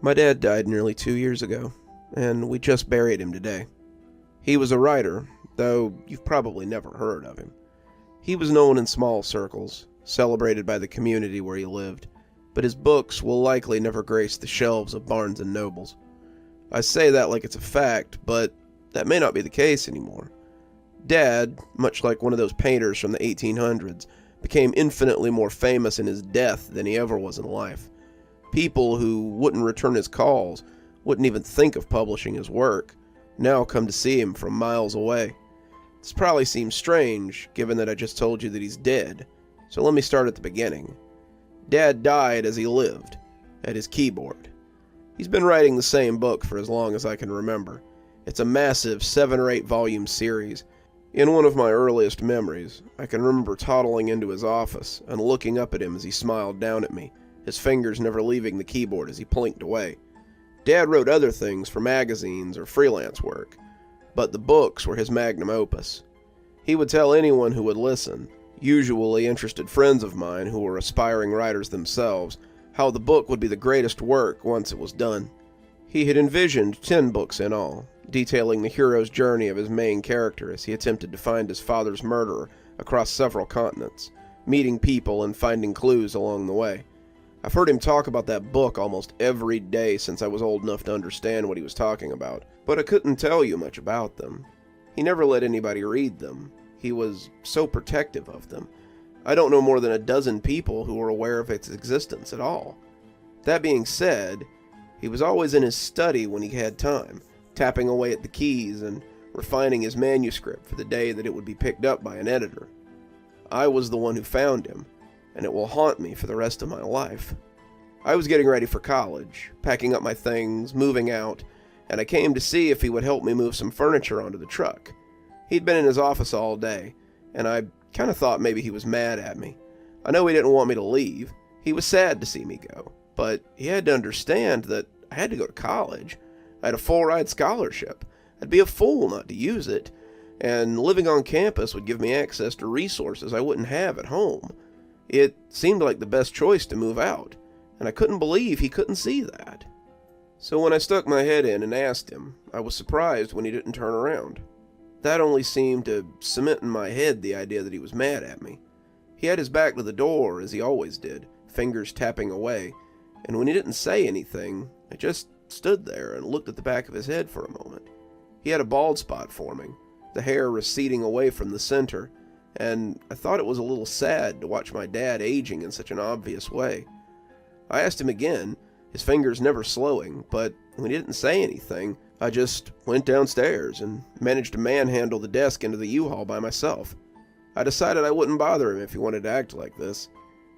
My dad died nearly 2 years ago, and we just buried him today. He was a writer, though you've probably never heard of him. He was known in small circles, celebrated by the community where he lived, but his books will likely never grace the shelves of Barnes and Nobles. I say that like it's a fact, but that may not be the case anymore. Dad, much like one of those painters from the 1800s, became infinitely more famous in his death than he ever was in life. People who wouldn't return his calls, wouldn't even think of publishing his work, now come to see him from miles away. This probably seems strange, given that I just told you that he's dead, so let me start at the beginning. Dad died as he lived, at his keyboard. He's been writing the same book for as long as I can remember. It's a massive 7 or 8 volume series. In one of my earliest memories, I can remember toddling into his office and looking up at him as he smiled down at me, his fingers never leaving the keyboard as he plinked away. Dad wrote other things for magazines or freelance work, but the books were his magnum opus. He would tell anyone who would listen, usually interested friends of mine who were aspiring writers themselves, how the book would be the greatest work once it was done. He had envisioned 10 books in all, detailing the hero's journey of his main character as he attempted to find his father's murderer across several continents, meeting people and finding clues along the way. I've heard him talk about that book almost every day since I was old enough to understand what he was talking about, but I couldn't tell you much about them. He never let anybody read them. He was so protective of them. I don't know more than a dozen people who were aware of its existence at all. That being said, he was always in his study when he had time, tapping away at the keys and refining his manuscript for the day that it would be picked up by an editor. I was the one who found him, and it will haunt me for the rest of my life. I was getting ready for college, packing up my things, moving out, and I came to see if he would help me move some furniture onto the truck. He'd been in his office all day, and I kind of thought maybe he was mad at me. I know he didn't want me to leave. He was sad to see me go, but he had to understand that I had to go to college. I had a full-ride scholarship. I'd be a fool not to use it, and living on campus would give me access to resources I wouldn't have at home. It seemed like the best choice to move out, and I couldn't believe he couldn't see that. So when I stuck my head in and asked him, I was surprised when he didn't turn around. That only seemed to cement in my head the idea that he was mad at me. He had his back to the door, as he always did, fingers tapping away, and when he didn't say anything, I just stood there and looked at the back of his head for a moment. He had a bald spot forming, the hair receding away from the center, and I thought it was a little sad to watch my dad aging in such an obvious way. I asked him again, his fingers never slowing, but when he didn't say anything, I just went downstairs and managed to manhandle the desk into the U-Haul by myself. I decided I wouldn't bother him if he wanted to act like this.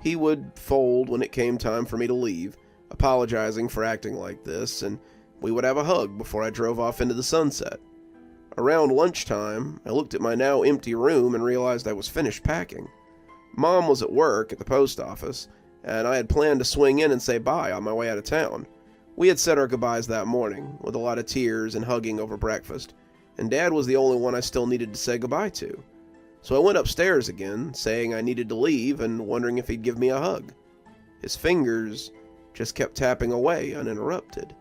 He would fold when it came time for me to leave, apologizing for acting like this, and we would have a hug before I drove off into the sunset. Around lunchtime, I looked at my now empty room and realized I was finished packing. Mom was at work at the post office, and I had planned to swing in and say bye on my way out of town. We had said our goodbyes that morning, with a lot of tears and hugging over breakfast, and Dad was the only one I still needed to say goodbye to. So I went upstairs again, saying I needed to leave and wondering if he'd give me a hug. His fingers just kept tapping away uninterrupted.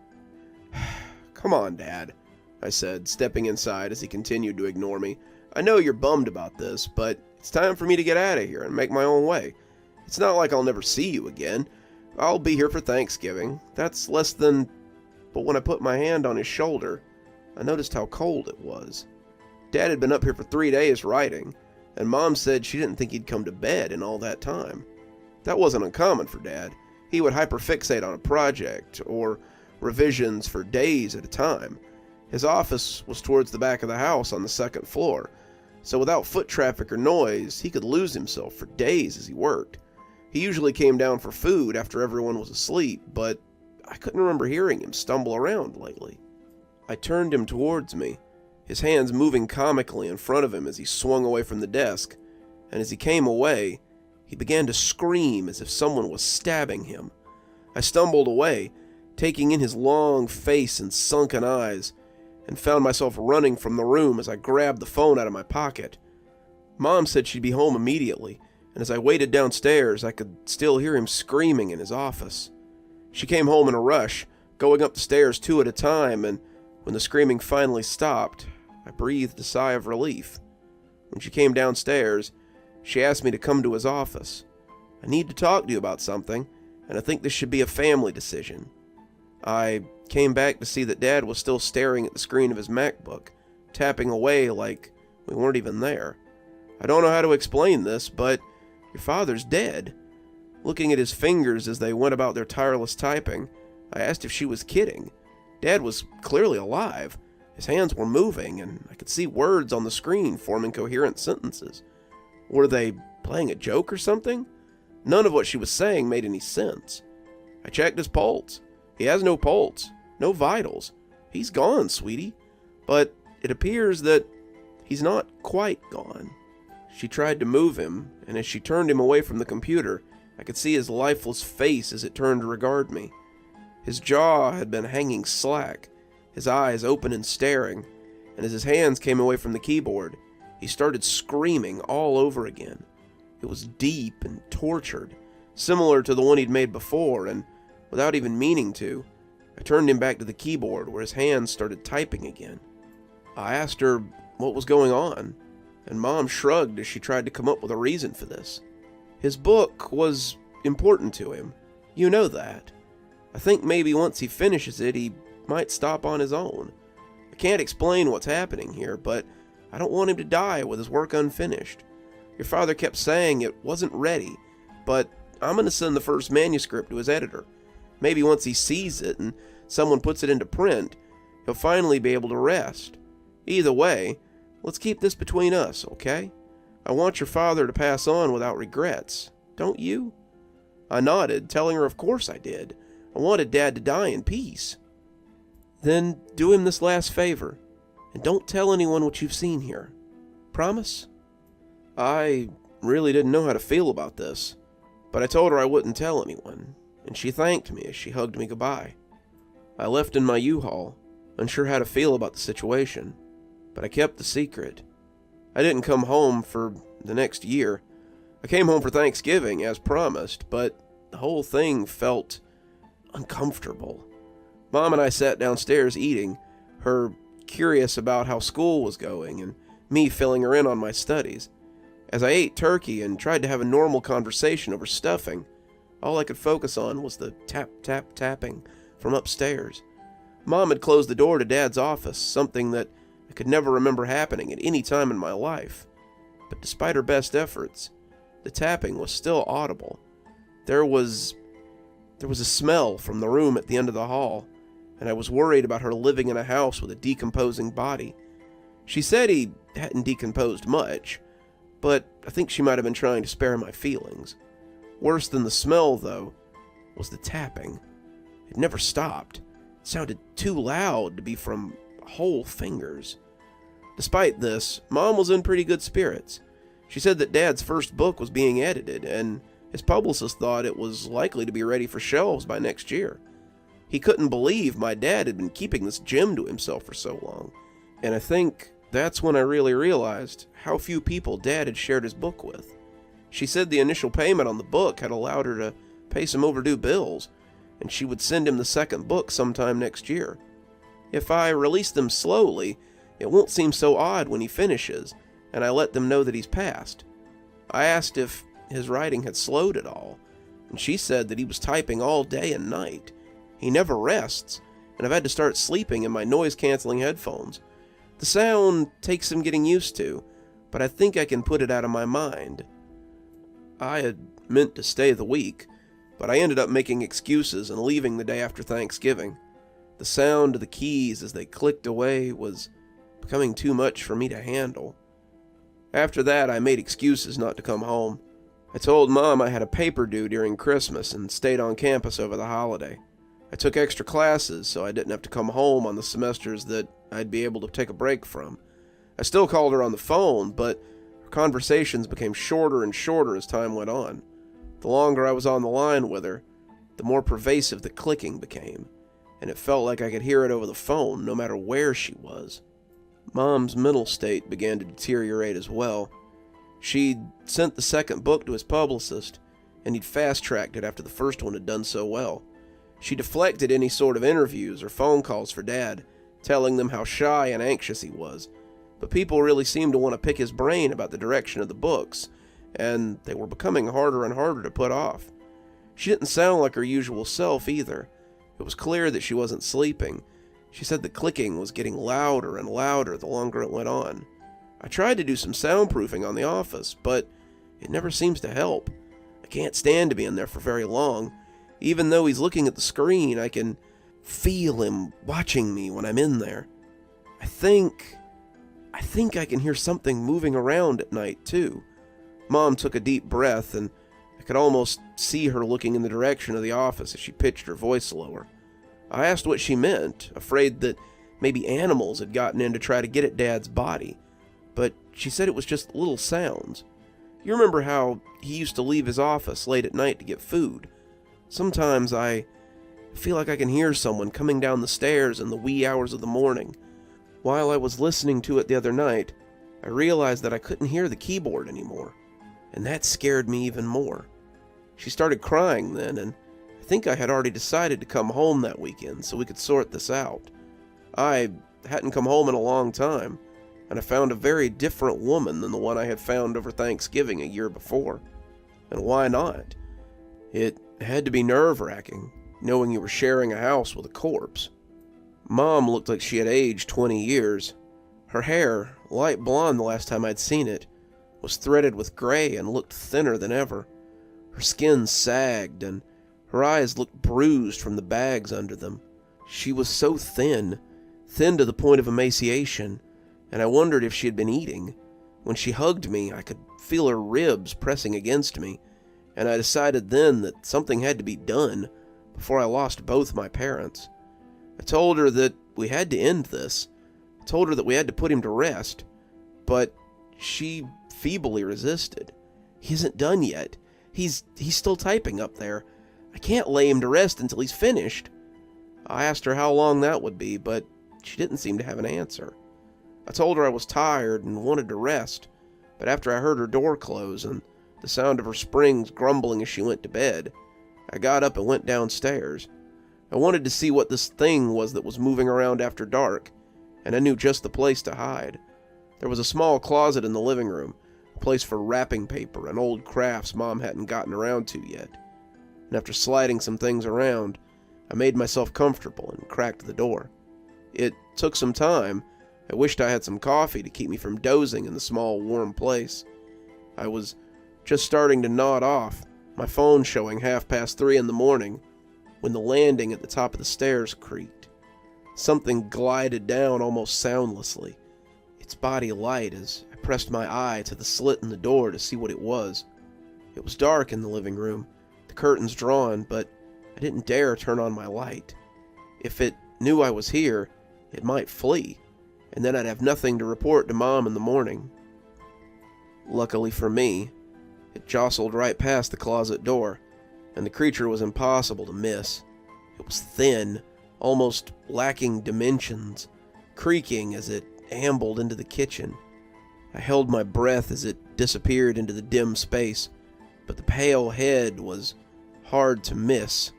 "Come on, Dad," I said, stepping inside as he continued to ignore me. "I know you're bummed about this, but it's time for me to get out of here and make my own way. It's not like I'll never see you again. I'll be here for Thanksgiving. That's less than..." But when I put my hand on his shoulder, I noticed how cold it was. Dad had been up here for 3 days writing, and Mom said she didn't think he'd come to bed in all that time. That wasn't uncommon for Dad. He would hyperfixate on a project, or revisions for days at a time. His office was towards the back of the house on the second floor, so without foot traffic or noise, he could lose himself for days as he worked. He usually came down for food after everyone was asleep, but I couldn't remember hearing him stumble around lately. I turned him towards me, his hands moving comically in front of him as he swung away from the desk, and as he came away, he began to scream as if someone was stabbing him. I stumbled away, taking in his long face and sunken eyes, and found myself running from the room as I grabbed the phone out of my pocket. Mom said she'd be home immediately, and as I waited downstairs, I could still hear him screaming in his office. She came home in a rush, going up the stairs 2 at a time, and when the screaming finally stopped, I breathed a sigh of relief. When she came downstairs, she asked me to come to his office. "I need to talk to you about something, and I think this should be a family decision." I came back to see that Dad was still staring at the screen of his MacBook, tapping away like we weren't even there. "I don't know how to explain this, but your father's dead." Looking at his fingers as they went about their tireless typing, I asked if she was kidding. Dad was clearly alive. His hands were moving, and I could see words on the screen forming coherent sentences. Were they playing a joke or something? None of what she was saying made any sense. I checked his pulse. He has no pulse, no vitals. He's gone, sweetie. But it appears that he's not quite gone. She tried to move him, and as she turned him away from the computer, I could see his lifeless face as it turned to regard me. His jaw had been hanging slack, his eyes open and staring, and as his hands came away from the keyboard, he started screaming all over again. It was deep and tortured, similar to the one he'd made before, and without even meaning to, I turned him back to the keyboard where his hands started typing again. I asked her what was going on, and Mom shrugged as she tried to come up with a reason for this. His book was important to him. You know that. I think maybe once he finishes it, he might stop on his own. I can't explain what's happening here, but I don't want him to die with his work unfinished. Your father kept saying it wasn't ready, but I'm going to send the first manuscript to his editor. Maybe once he sees it and someone puts it into print, he'll finally be able to rest. Either way, let's keep this between us, okay? I want your father to pass on without regrets, don't you?" I nodded, telling her of course I did. I wanted Dad to die in peace. "Then do him this last favor, and don't tell anyone what you've seen here. Promise?" I really didn't know how to feel about this, but I told her I wouldn't tell anyone, and she thanked me as she hugged me goodbye. I left in my U-Haul, unsure how to feel about the situation, but I kept the secret. I didn't come home for the next year. I came home for Thanksgiving, as promised, but the whole thing felt uncomfortable. Mom and I sat downstairs eating, her curious about how school was going, and me filling her in on my studies. As I ate turkey and tried to have a normal conversation over stuffing, all I could focus on was the tap-tap-tapping from upstairs. Mom had closed the door to Dad's office, something that I could never remember happening at any time in my life. But despite her best efforts, the tapping was still audible. There was a smell from the room at the end of the hall, and I was worried about her living in a house with a decomposing body. She said he hadn't decomposed much, but I think she might have been trying to spare my feelings. Worse than the smell, though, was the tapping. It never stopped. It sounded too loud to be from whole fingers. Despite this, Mom was in pretty good spirits. She said that Dad's first book was being edited, and his publicist thought it was likely to be ready for shelves by next year. He couldn't believe my dad had been keeping this gem to himself for so long, and I think that's when I really realized how few people Dad had shared his book with. She said the initial payment on the book had allowed her to pay some overdue bills, and she would send him the second book sometime next year. If I release them slowly, it won't seem so odd when he finishes, and I let them know that he's passed. I asked if his writing had slowed at all, and she said that he was typing all day and night. He never rests, and I've had to start sleeping in my noise-canceling headphones. The sound takes some getting used to, but I think I can put it out of my mind. I had meant to stay the week, but I ended up making excuses and leaving the day after Thanksgiving. The sound of the keys as they clicked away was becoming too much for me to handle. After that, I made excuses not to come home. I told Mom I had a paper due during Christmas and stayed on campus over the holiday. I took extra classes so I didn't have to come home on the semesters that I'd be able to take a break from. I still called her on the phone, but her conversations became shorter and shorter as time went on. The longer I was on the line with her, the more pervasive the clicking became, and it felt like I could hear it over the phone no matter where she was. Mom's mental state began to deteriorate as well. She'd sent the second book to his publicist, and he'd fast-tracked it after the first one had done so well. She deflected any sort of interviews or phone calls for Dad, telling them how shy and anxious he was. But people really seemed to want to pick his brain about the direction of the books, and they were becoming harder and harder to put off. She didn't sound like her usual self either. It was clear that she wasn't sleeping. She said the clicking was getting louder and louder the longer it went on. I tried to do some soundproofing on the office, but it never seems to help. I can't stand to be in there for very long. Even though he's looking at the screen, I can feel him watching me when I'm in there. I think I can hear something moving around at night, too. Mom took a deep breath, and I could almost see her looking in the direction of the office as she pitched her voice lower. I asked what she meant, afraid that maybe animals had gotten in to try to get at Dad's body, but she said it was just little sounds. You remember how he used to leave his office late at night to get food? Sometimes I feel like I can hear someone coming down the stairs in the wee hours of the morning. While I was listening to it the other night, I realized that I couldn't hear the keyboard anymore, and that scared me even more. She started crying then, and I think I had already decided to come home that weekend so we could sort this out. I hadn't come home in a long time, and I found a very different woman than the one I had found over Thanksgiving a year before. And why not? It had to be nerve-wracking, knowing you were sharing a house with a corpse. Mom looked like she had aged 20 years. Her hair, light blonde the last time I'd seen it, was threaded with gray and looked thinner than ever. Her skin sagged, and her eyes looked bruised from the bags under them. She was so thin to the point of emaciation, and I wondered if she had been eating. When she hugged me, I could feel her ribs pressing against me, and I decided then that something had to be done before I lost both my parents. I told her that we had to end this. I told her that we had to put him to rest, but she feebly resisted. He isn't done yet. He's still typing up there. I can't lay him to rest until he's finished. I asked her how long that would be, but she didn't seem to have an answer. I told her I was tired and wanted to rest, but after I heard her door close and the sound of her springs grumbling as she went to bed, I got up and went downstairs. I wanted to see what this thing was that was moving around after dark, and I knew just the place to hide. There was a small closet in the living room, a place for wrapping paper and old crafts Mom hadn't gotten around to yet. And after sliding some things around, I made myself comfortable and cracked the door. It took some time. I wished I had some coffee to keep me from dozing in the small, warm place. I was just starting to nod off, my phone showing 3:30 in the morning, when the landing at the top of the stairs creaked. Something glided down almost soundlessly, its body light as I pressed my eye to the slit in the door to see what it was. It was dark in the living room, the curtains drawn, but I didn't dare turn on my light. If it knew I was here, it might flee, and then I'd have nothing to report to Mom in the morning. Luckily for me, it jostled right past the closet door, and the creature was impossible to miss. It was thin, almost lacking dimensions, creaking as it ambled into the kitchen. I held my breath as it disappeared into the dim space, but the pale head was hard to miss.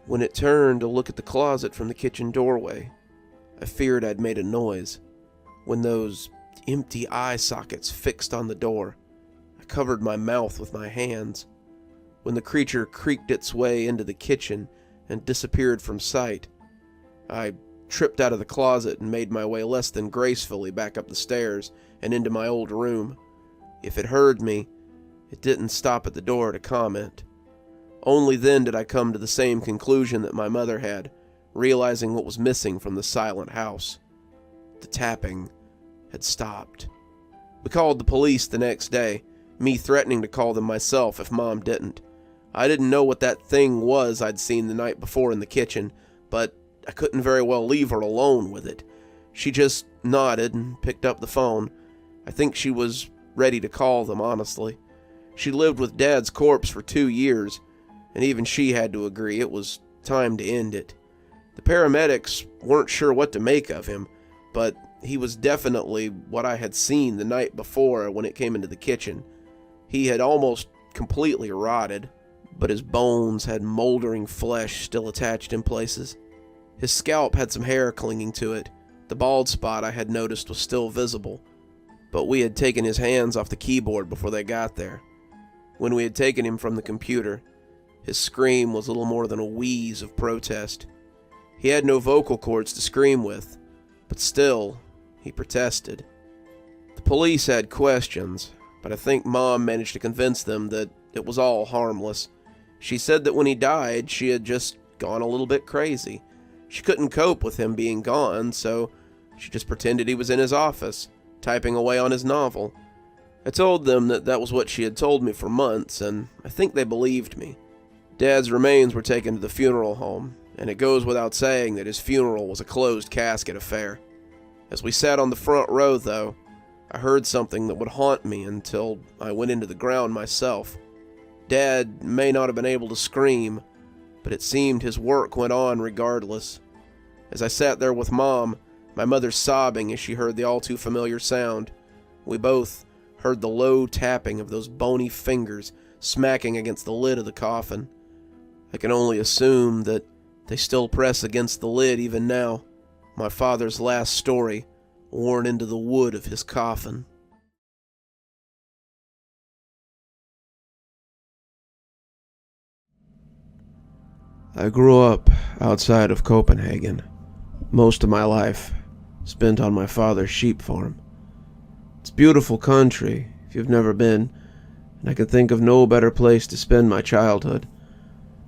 When it turned to look at the closet from the kitchen doorway, I feared I'd made a noise. When those empty eye sockets fixed on the door, I covered my mouth with my hands. When the creature creaked its way into the kitchen and disappeared from sight, I tripped out of the closet and made my way less than gracefully back up the stairs and into my old room. If it heard me, it didn't stop at the door to comment. Only then did I come to the same conclusion that my mother had, realizing what was missing from the silent house. The tapping had stopped. We called the police the next day, me threatening to call them myself if Mom didn't. I didn't know what that thing was I'd seen the night before in the kitchen, but I couldn't very well leave her alone with it. She just nodded and picked up the phone. I think she was ready to call them, honestly. She lived with Dad's corpse for 2 years, and even she had to agree it was time to end it. The paramedics weren't sure what to make of him, but he was definitely what I had seen the night before when it came into the kitchen. He had almost completely rotted, but his bones had moldering flesh still attached in places. His scalp had some hair clinging to it. The bald spot I had noticed was still visible, but we had taken his hands off the keyboard before they got there. When we had taken him from the computer, his scream was little more than a wheeze of protest. He had no vocal cords to scream with, but still, he protested. The police had questions, but I think Mom managed to convince them that it was all harmless. She said that when he died, she had just gone a little bit crazy. She couldn't cope with him being gone, so she just pretended he was in his office, typing away on his novel. I told them that that was what she had told me for months, and I think they believed me. Dad's remains were taken to the funeral home, and it goes without saying that his funeral was a closed casket affair. As we sat on the front row, though, I heard something that would haunt me until I went into the ground myself. Dad may not have been able to scream, but it seemed his work went on regardless. As I sat there with Mom, my mother sobbing as she heard the all-too-familiar sound, we both heard the low tapping of those bony fingers smacking against the lid of the coffin. I can only assume that they still press against the lid even now, my father's last story worn into the wood of his coffin. I grew up outside of Copenhagen. Most of my life spent on my father's sheep farm. It's a beautiful country if you've never been, and I can think of no better place to spend my childhood.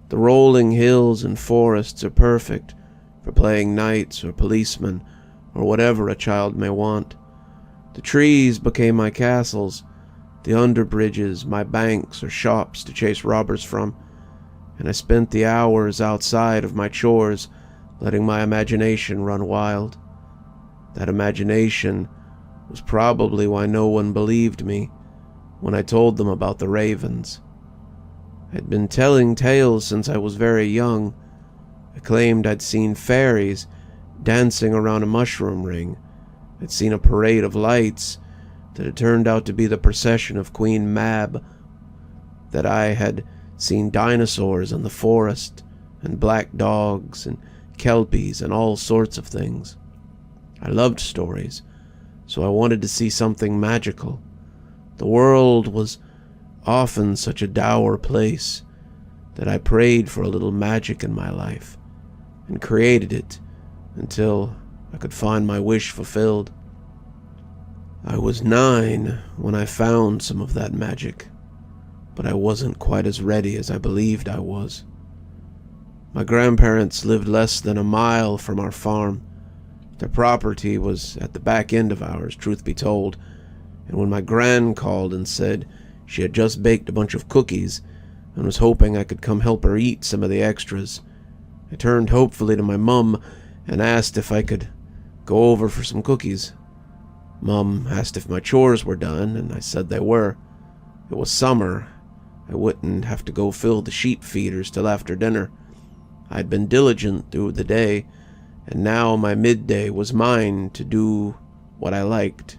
The rolling hills and forests are perfect for playing knights or policemen or whatever a child may want. The trees became my castles, the underbridges my banks or shops to chase robbers from, and I spent the hours outside of my chores letting my imagination run wild. That imagination was probably why no one believed me when I told them about the ravens. I'd been telling tales since I was very young. I claimed I'd seen fairies dancing around a mushroom ring. I'd seen a parade of lights that had turned out to be the procession of Queen Mab, that I had seen dinosaurs in the forest, and black dogs, and kelpies, and all sorts of things. I loved stories, so I wanted to see something magical. The world was often such a dour place that I prayed for a little magic in my life, and created it until I could find my wish fulfilled. I was 9 when I found some of that magic, but I wasn't quite as ready as I believed I was. My grandparents lived less than a mile from our farm. Their property was at the back end of ours, truth be told, and when my gran called and said she had just baked a bunch of cookies and was hoping I could come help her eat some of the extras, I turned hopefully to my mum and asked if I could go over for some cookies. Mum asked if my chores were done, and I said they were. It was summer. I wouldn't have to go fill the sheep feeders till after dinner. I'd been diligent through the day, and now my midday was mine to do what I liked.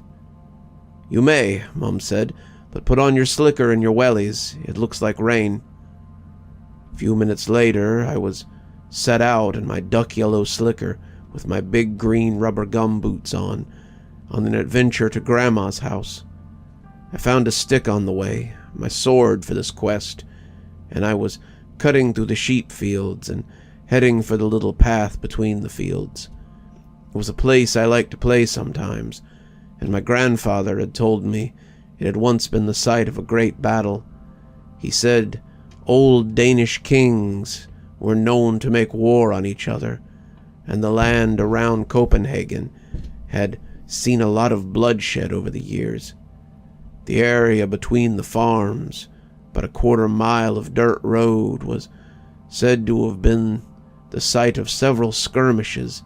"You may," Mum said, "but put on your slicker and your wellies. It looks like rain." A few minutes later, I was set out in my duck-yellow slicker with my big green rubber gum boots on an adventure to Grandma's house. I found a stick on the way, my sword for this quest, and I was cutting through the sheep fields and heading for the little path between the fields. It was a place I liked to play sometimes, and my grandfather had told me it had once been the site of a great battle. He said old Danish kings were known to make war on each other, and the land around Copenhagen had seen a lot of bloodshed over the years. The area between the farms, but a quarter-mile of dirt road, was said to have been the site of several skirmishes,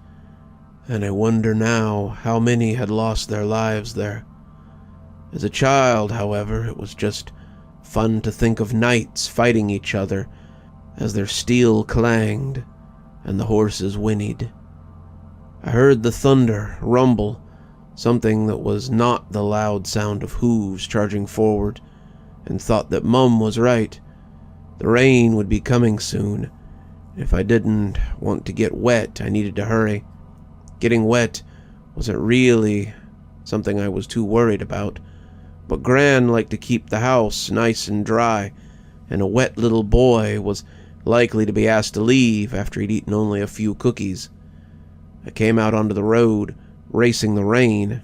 and I wonder now how many had lost their lives there. As a child, however, it was just fun to think of knights fighting each other as their steel clanged and the horses whinnied. I heard the thunder rumble, something that was not the loud sound of hooves charging forward, and thought that Mum was right. The rain would be coming soon. If I didn't want to get wet, I needed to hurry. Getting wet wasn't really something I was too worried about, but Gran liked to keep the house nice and dry, and a wet little boy was likely to be asked to leave after he'd eaten only a few cookies. I came out onto the road, racing the rain,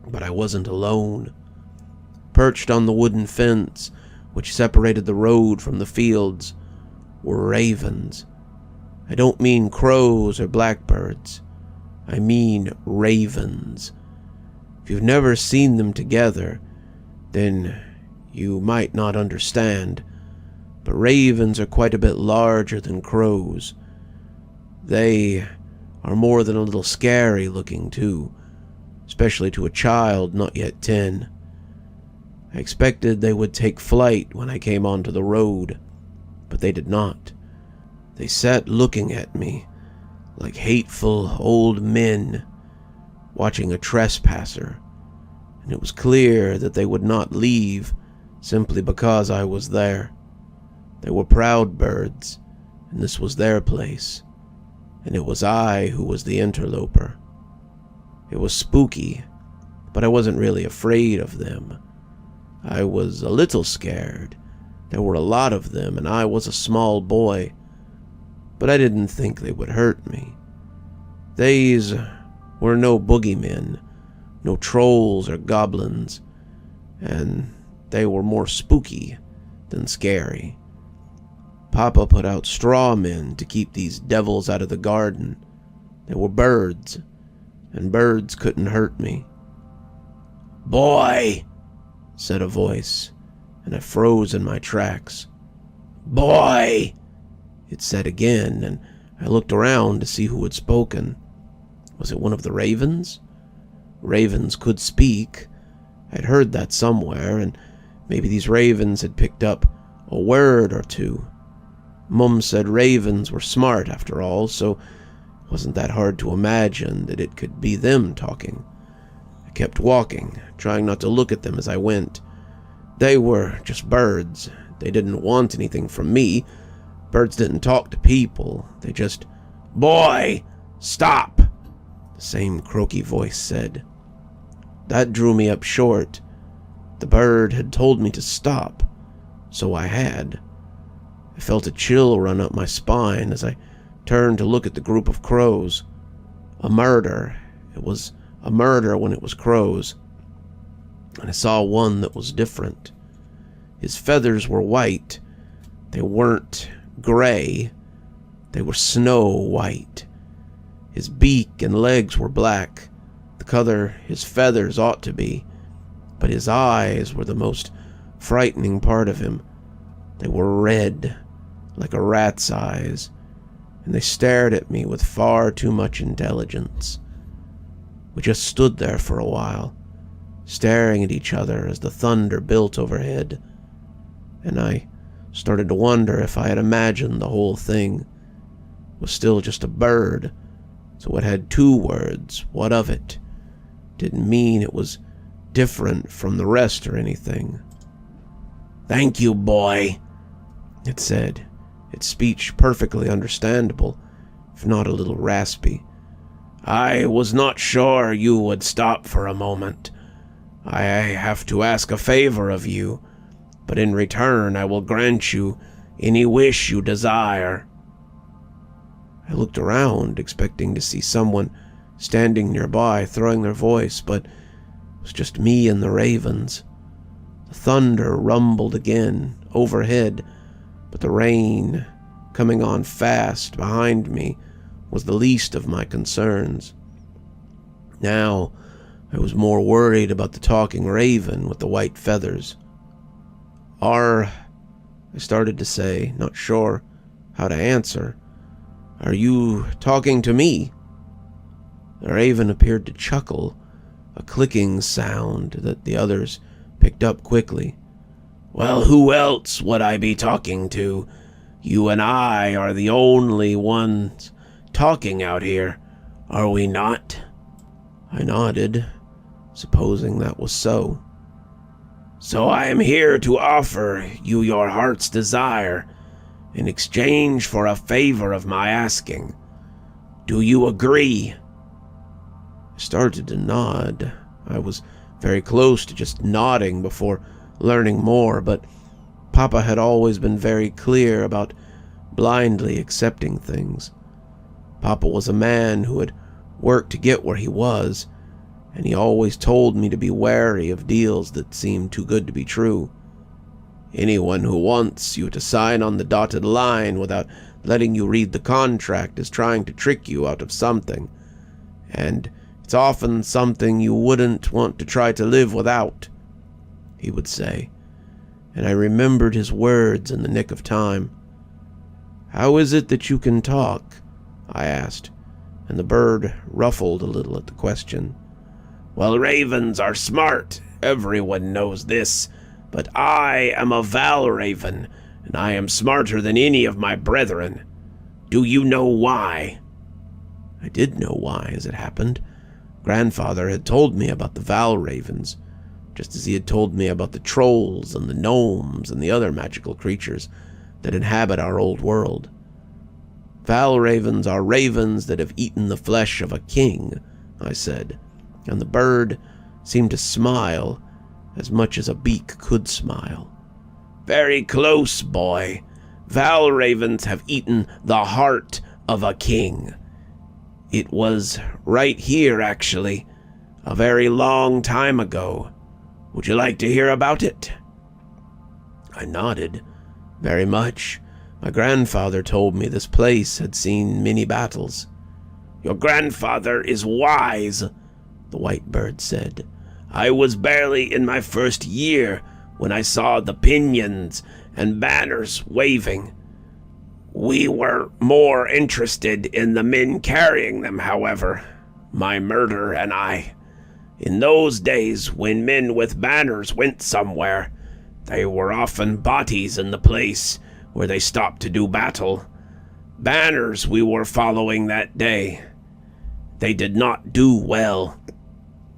but I wasn't alone. Perched on the wooden fence, which separated the road from the fields, were ravens. I don't mean crows or blackbirds. I mean ravens. If you've never seen them together, then you might not understand, but ravens are quite a bit larger than crows. They are more than a little scary looking too, especially to a child not yet 10. I expected they would take flight when I came onto the road, but they did not. They sat looking at me like hateful old men watching a trespasser, and it was clear that they would not leave simply because I was there. They were proud birds, and this was their place, and it was I who was the interloper. It was spooky, but I wasn't really afraid of them. I was a little scared. There were a lot of them, and I was a small boy, but I didn't think they would hurt me. These were no boogeymen, no trolls or goblins, and they were more spooky than scary. Papa put out straw men to keep these devils out of the garden. They were birds, and birds couldn't hurt me. "Boy," said a voice, and I froze in my tracks. "Boy," it said again, and I looked around to see who had spoken. Was it one of the ravens? Ravens could speak. I'd heard that somewhere, and maybe these ravens had picked up a word or two. Mum said ravens were smart after all, so it wasn't that hard to imagine that it could be them talking. I kept walking, trying not to look at them as I went. They were just birds. They didn't want anything from me. Birds didn't talk to people. They just, "Boy, stop," the same croaky voice said. That drew me up short. The bird had told me to stop, so I had. I felt a chill run up my spine as I turned to look at the group of crows. A murder. It was a murder when it was crows. And I saw one that was different. His feathers were white. They weren't gray. They were snow white. His beak and legs were black, the color his feathers ought to be, but his eyes were the most frightening part of him. They were red, like a rat's eyes, and they stared at me with far too much intelligence. We just stood there for a while, staring at each other as the thunder built overhead, and I started to wonder if I had imagined the whole thing. It was still just a bird, so it had two words. What of it? Didn't mean it was different from the rest or anything. "Thank you, boy," it said, its speech perfectly understandable, if not a little raspy. "I was not sure you would stop for a moment. I have to ask a favor of you, but in return I will grant you any wish you desire." I looked around, expecting to see someone standing nearby throwing their voice, but it was just me and the ravens. The thunder rumbled again overhead, but the rain coming on fast behind me was the least of my concerns. Now I was more worried about the talking raven with the white feathers. I started to say, not sure how to answer. "Are you talking to me?" The raven appeared to chuckle, a clicking sound that the others picked up quickly. "Well, who else would I be talking to? You and I are the only ones talking out here, are we not?" I nodded, supposing that was so. So I am here to offer you your heart's desire in exchange for a favor of my asking. Do you agree?" I started to nod. I was very close to just nodding before learning more, but Papa had always been very clear about blindly accepting things. Papa was a man who had worked to get where he was, and he always told me to be wary of deals that seemed too good to be true. Anyone who wants you to sign on the dotted line without letting you read the contract is trying to trick you out of something, and it's often something you wouldn't want to try to live without, he would say, and I remembered his words in the nick of time. "How is it that you can talk?" I asked, and the bird ruffled a little at the question. "Well, ravens are smart. Everyone knows this. But I am a Valraven, and I am smarter than any of my brethren. Do you know why?" I did know why, as it happened. Grandfather had told me about the Valravens, just as he had told me about the trolls and the gnomes and the other magical creatures that inhabit our old world. "Valravens are ravens that have eaten the flesh of a king," I said, and the bird seemed to smile as much as a beak could smile. "Very close, boy. Valravens have eaten the heart of a king. It was right here, actually, a very long time ago. Would you like to hear about it?" I nodded. Very much. My grandfather told me this place had seen many battles. "Your grandfather is wise," the white bird said. "I was barely in my first year when I saw the pinions and banners waving. We were more interested in the men carrying them, however, my murder and I. In those days, when men with banners went somewhere, they were often bodies in the place where they stopped to do battle. Banners we were following that day. They did not do well,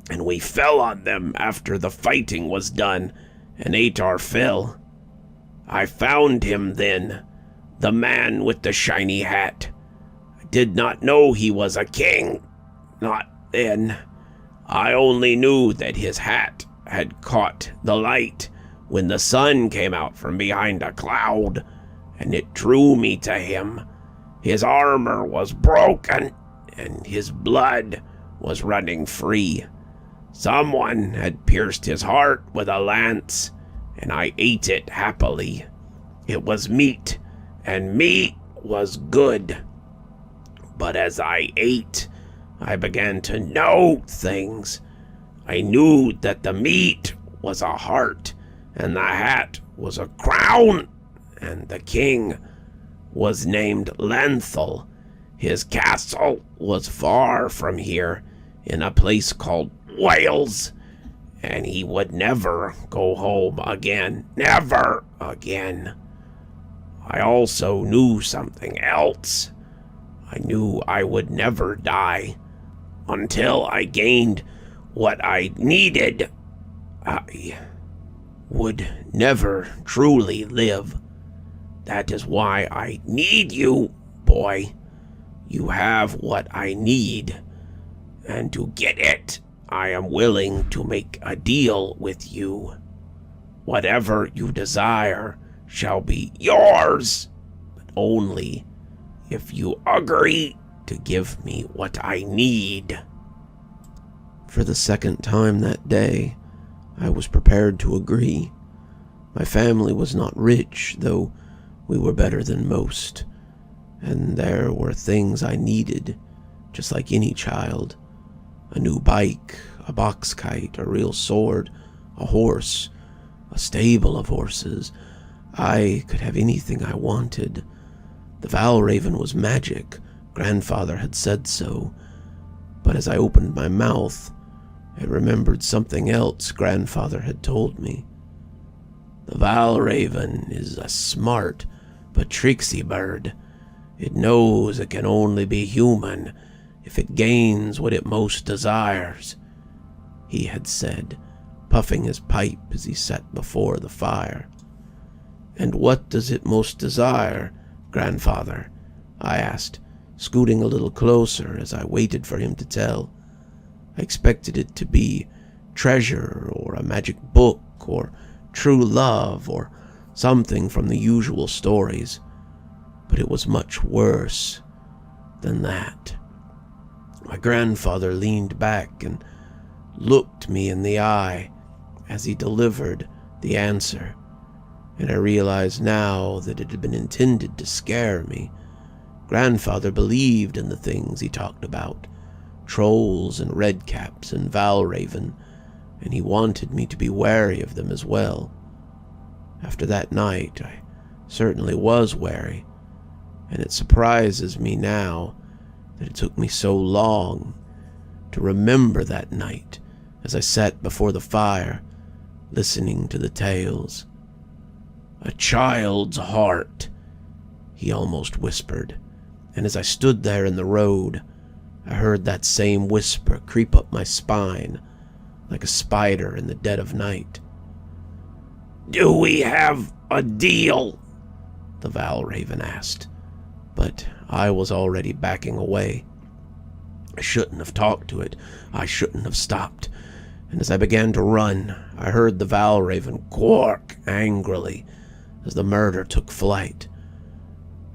and we fell on them after the fighting was done and ate our fill. I found him then, the man with the shiny hat. I did not know he was a king, not then. I only knew that his hat had caught the light when the sun came out from behind a cloud, and it drew me to him. His armor was broken, and his blood was running free. Someone had pierced his heart with a lance, and I ate it happily. It was meat, and meat was good. But as I ate, I began to know things. I knew that the meat was a heart, and the hat was a crown, and the king was named Lenthal. His castle was far from here, in a place called Wales, and he would never go home again. Never again. I also knew something else. I knew I would never die until I gained what I needed. I would never truly live. That is why I need you, boy. You have what I need, and to get it, I am willing to make a deal with you. Whatever you desire shall be yours, but only if you agree to give me what I need." For the second time that day, I was prepared to agree. My family was not rich, though we were better than most, and there were things I needed, just like any child. A new bike, a box kite, a real sword, a horse, a stable of horses. I could have anything I wanted. The Valraven was magic. Grandfather had said so. But as I opened my mouth, I remembered something else Grandfather had told me. The Valraven is a smart but tricksy bird. It knows it can only be human if it gains what it most desires, he had said, puffing his pipe as he sat before the fire. "And what does it most desire, grandfather?" I asked, scooting a little closer as I waited for him to tell. I expected it to be treasure or a magic book or true love or something from the usual stories, but it was much worse than that. My grandfather leaned back and looked me in the eye as he delivered the answer, and I realized now that it had been intended to scare me. Grandfather believed in the things he talked about, trolls and redcaps and Valraven, and he wanted me to be wary of them as well. After that night, I certainly was wary, and it surprises me now that it took me so long to remember that night as I sat before the fire, listening to the tales. "A child's heart," he almost whispered, and as I stood there in the road, I heard that same whisper creep up my spine like a spider in the dead of night. "Do we have a deal?" the Valraven asked, but I was already backing away. I shouldn't have talked to it. I shouldn't have stopped. And as I began to run, I heard the Valraven quark angrily as the murder took flight.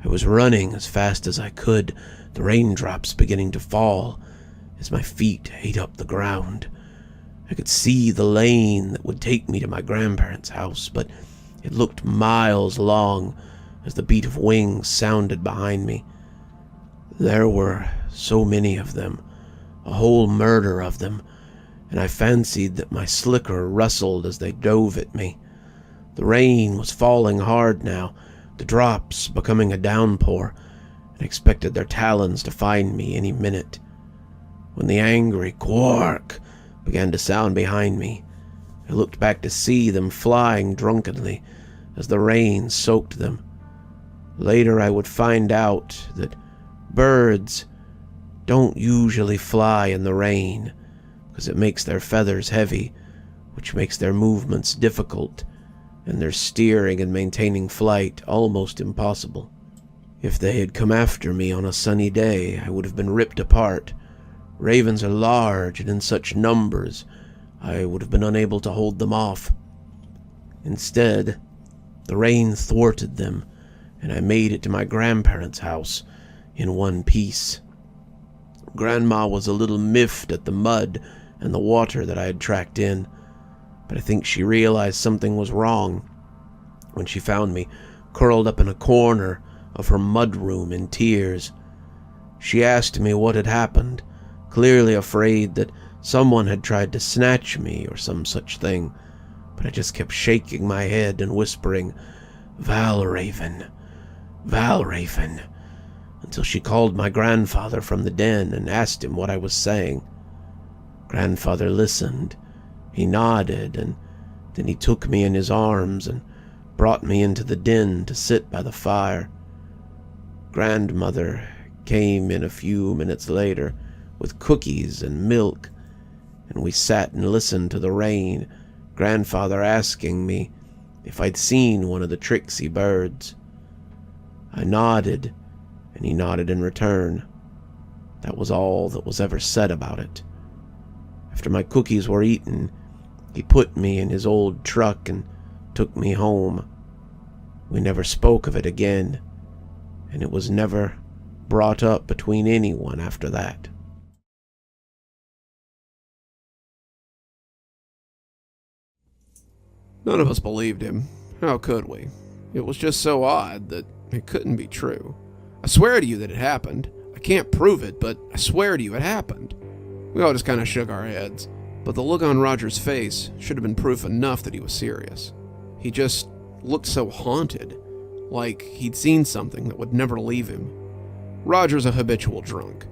I was running as fast as I could, the raindrops beginning to fall as my feet ate up the ground. I could see the lane that would take me to my grandparents' house, but it looked miles long as the beat of wings sounded behind me. There were so many of them, a whole murder of them, and I fancied that my slicker rustled as they dove at me. The rain was falling hard now, the drops becoming a downpour, and I expected their talons to find me any minute. When the angry quark began to sound behind me, I looked back to see them flying drunkenly as the rain soaked them. Later I would find out that birds don't usually fly in the rain because it makes their feathers heavy, which makes their movements difficult and their steering and maintaining flight almost impossible. If they had come after me on a sunny day, I would have been ripped apart. Ravens are large, and in such numbers, I would have been unable to hold them off. Instead, the rain thwarted them, and I made it to my grandparents' house in one piece. Grandma was a little miffed at the mud and the water that I had tracked in, but I think she realized something was wrong when she found me curled up in a corner of her mudroom in tears. She asked me what had happened, clearly afraid that someone had tried to snatch me or some such thing, but I just kept shaking my head and whispering, "Valraven, Valraven," until she called my grandfather from the den and asked him what I was saying. Grandfather listened. He nodded, and then he took me in his arms and brought me into the den to sit by the fire. Grandmother came in a few minutes later with cookies and milk, and we sat and listened to the rain, Grandfather asking me if I'd seen one of the tricksy birds. I nodded, and he nodded in return. That was all that was ever said about it. After my cookies were eaten, he put me in his old truck and took me home. We never spoke of it again, and it was never brought up between anyone after that. None of us believed him. How could we? It was just so odd that it couldn't be true. I swear to you that it happened. I can't prove it, but I swear to you it happened. We all just kind of shook our heads, but the look on Roger's face should have been proof enough that he was serious. He just looked so haunted, like he'd seen something that would never leave him. Roger's a habitual drunk.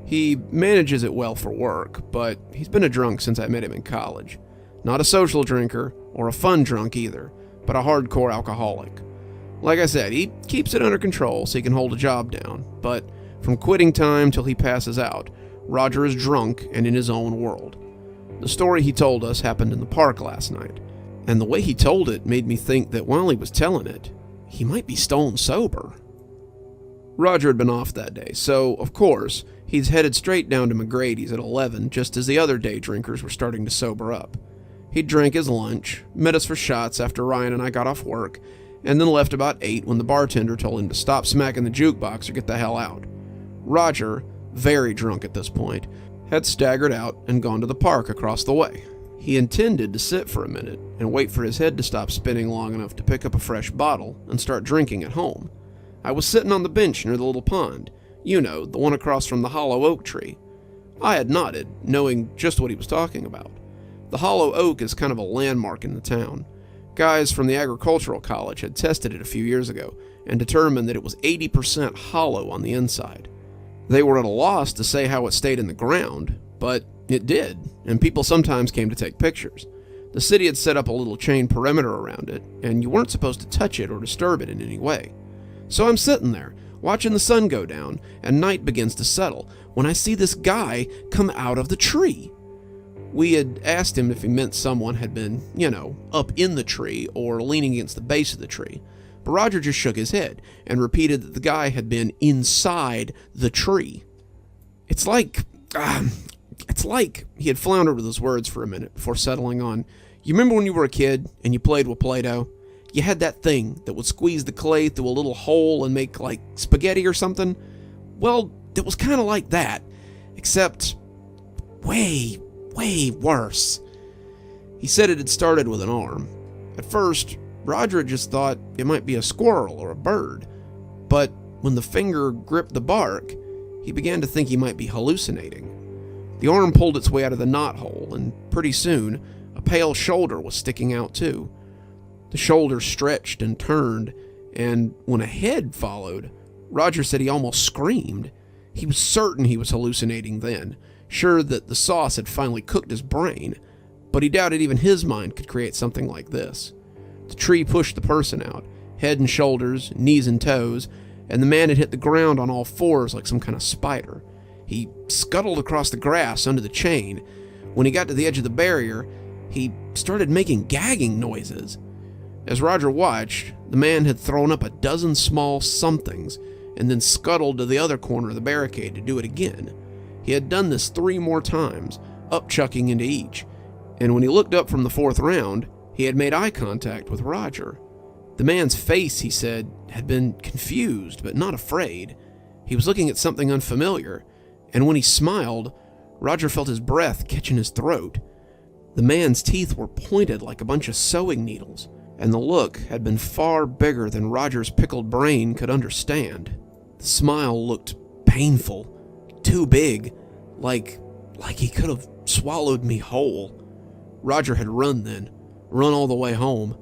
He manages it well for work, but he's been a drunk since I met him in college. Not a social drinker, or a fun drunk either, but a hardcore alcoholic. Like I said, he keeps it under control so he can hold a job down, but from quitting time till he passes out, Roger is drunk and in his own world. The story he told us happened in the park last night, and the way he told it made me think that while he was telling it, he might be stone sober. Roger had been off that day, so, of course, he's headed straight down to McGrady's at 11 just as the other day drinkers were starting to sober up. He drank his lunch, met us for shots after Ryan and I got off work, and then left about 8 when the bartender told him to stop smacking the jukebox or get the hell out. Roger, very drunk at this point, had staggered out and gone to the park across the way. He intended to sit for a minute and wait for his head to stop spinning long enough to pick up a fresh bottle and start drinking at home. I was sitting on the bench near the little pond, you know, the one across from the hollow oak tree. I had nodded, knowing just what he was talking about. The hollow oak is kind of a landmark in the town. Guys from the agricultural college had tested it a few years ago and determined that it was 80% hollow on the inside. They were at a loss to say how it stayed in the ground, but it did, and people sometimes came to take pictures. The city had set up a little chain perimeter around it, and you weren't supposed to touch it or disturb it in any way. So I'm sitting there, watching the sun go down, and night begins to settle, when I see this guy come out of the tree. We had asked him if he meant someone had been, up in the tree or leaning against the base of the tree. But Roger just shook his head and repeated that the guy had been inside the tree. It's like he had floundered with his words for a minute before settling on, you remember when you were a kid and you played with Play-Doh? You had that thing that would squeeze the clay through a little hole and make like spaghetti or something? Well, it was kind of like that, except way worse. He said it had started with an arm. At first, Roger had just thought it might be a squirrel or a bird, but when the finger gripped the bark, he began to think he might be hallucinating. The arm pulled its way out of the knothole, and pretty soon, a pale shoulder was sticking out too. The shoulder stretched and turned, and when a head followed, Roger said he almost screamed. He was certain he was hallucinating then, sure that the sauce had finally cooked his brain, but he doubted even his mind could create something like this. The tree pushed the person out, head and shoulders, knees and toes, and the man had hit the ground on all fours like some kind of spider. He scuttled across the grass under the chain. When he got to the edge of the barrier, he started making gagging noises. As Roger watched, the man had thrown up a dozen small somethings and then scuttled to the other corner of the barricade to do it again. He had done this 3 more times, upchucking into each, and when he looked up from the 4th round, he had made eye contact with Roger. The man's face, he said, had been confused but not afraid. He was looking at something unfamiliar, and when he smiled, Roger felt his breath catch in his throat. The man's teeth were pointed like a bunch of sewing needles, and the look had been far bigger than Roger's pickled brain could understand. The smile looked painful, too big, like he could have swallowed me whole. Roger had run then, run all the way home.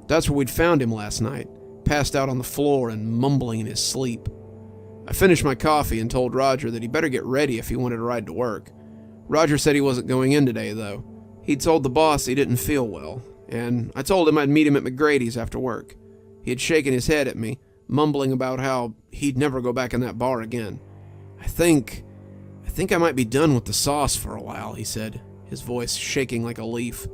That's where we'd found him last night, passed out on the floor and mumbling in his sleep. I finished my coffee and told Roger that he better get ready if he wanted to ride to work. Roger said he wasn't going in today, though. He'd told the boss he didn't feel well, and I told him I'd meet him at McGrady's after work. He had shaken his head at me, mumbling about how he'd never go back in that bar again. I think I might be done with the sauce for a while, he said, his voice shaking like a leaf.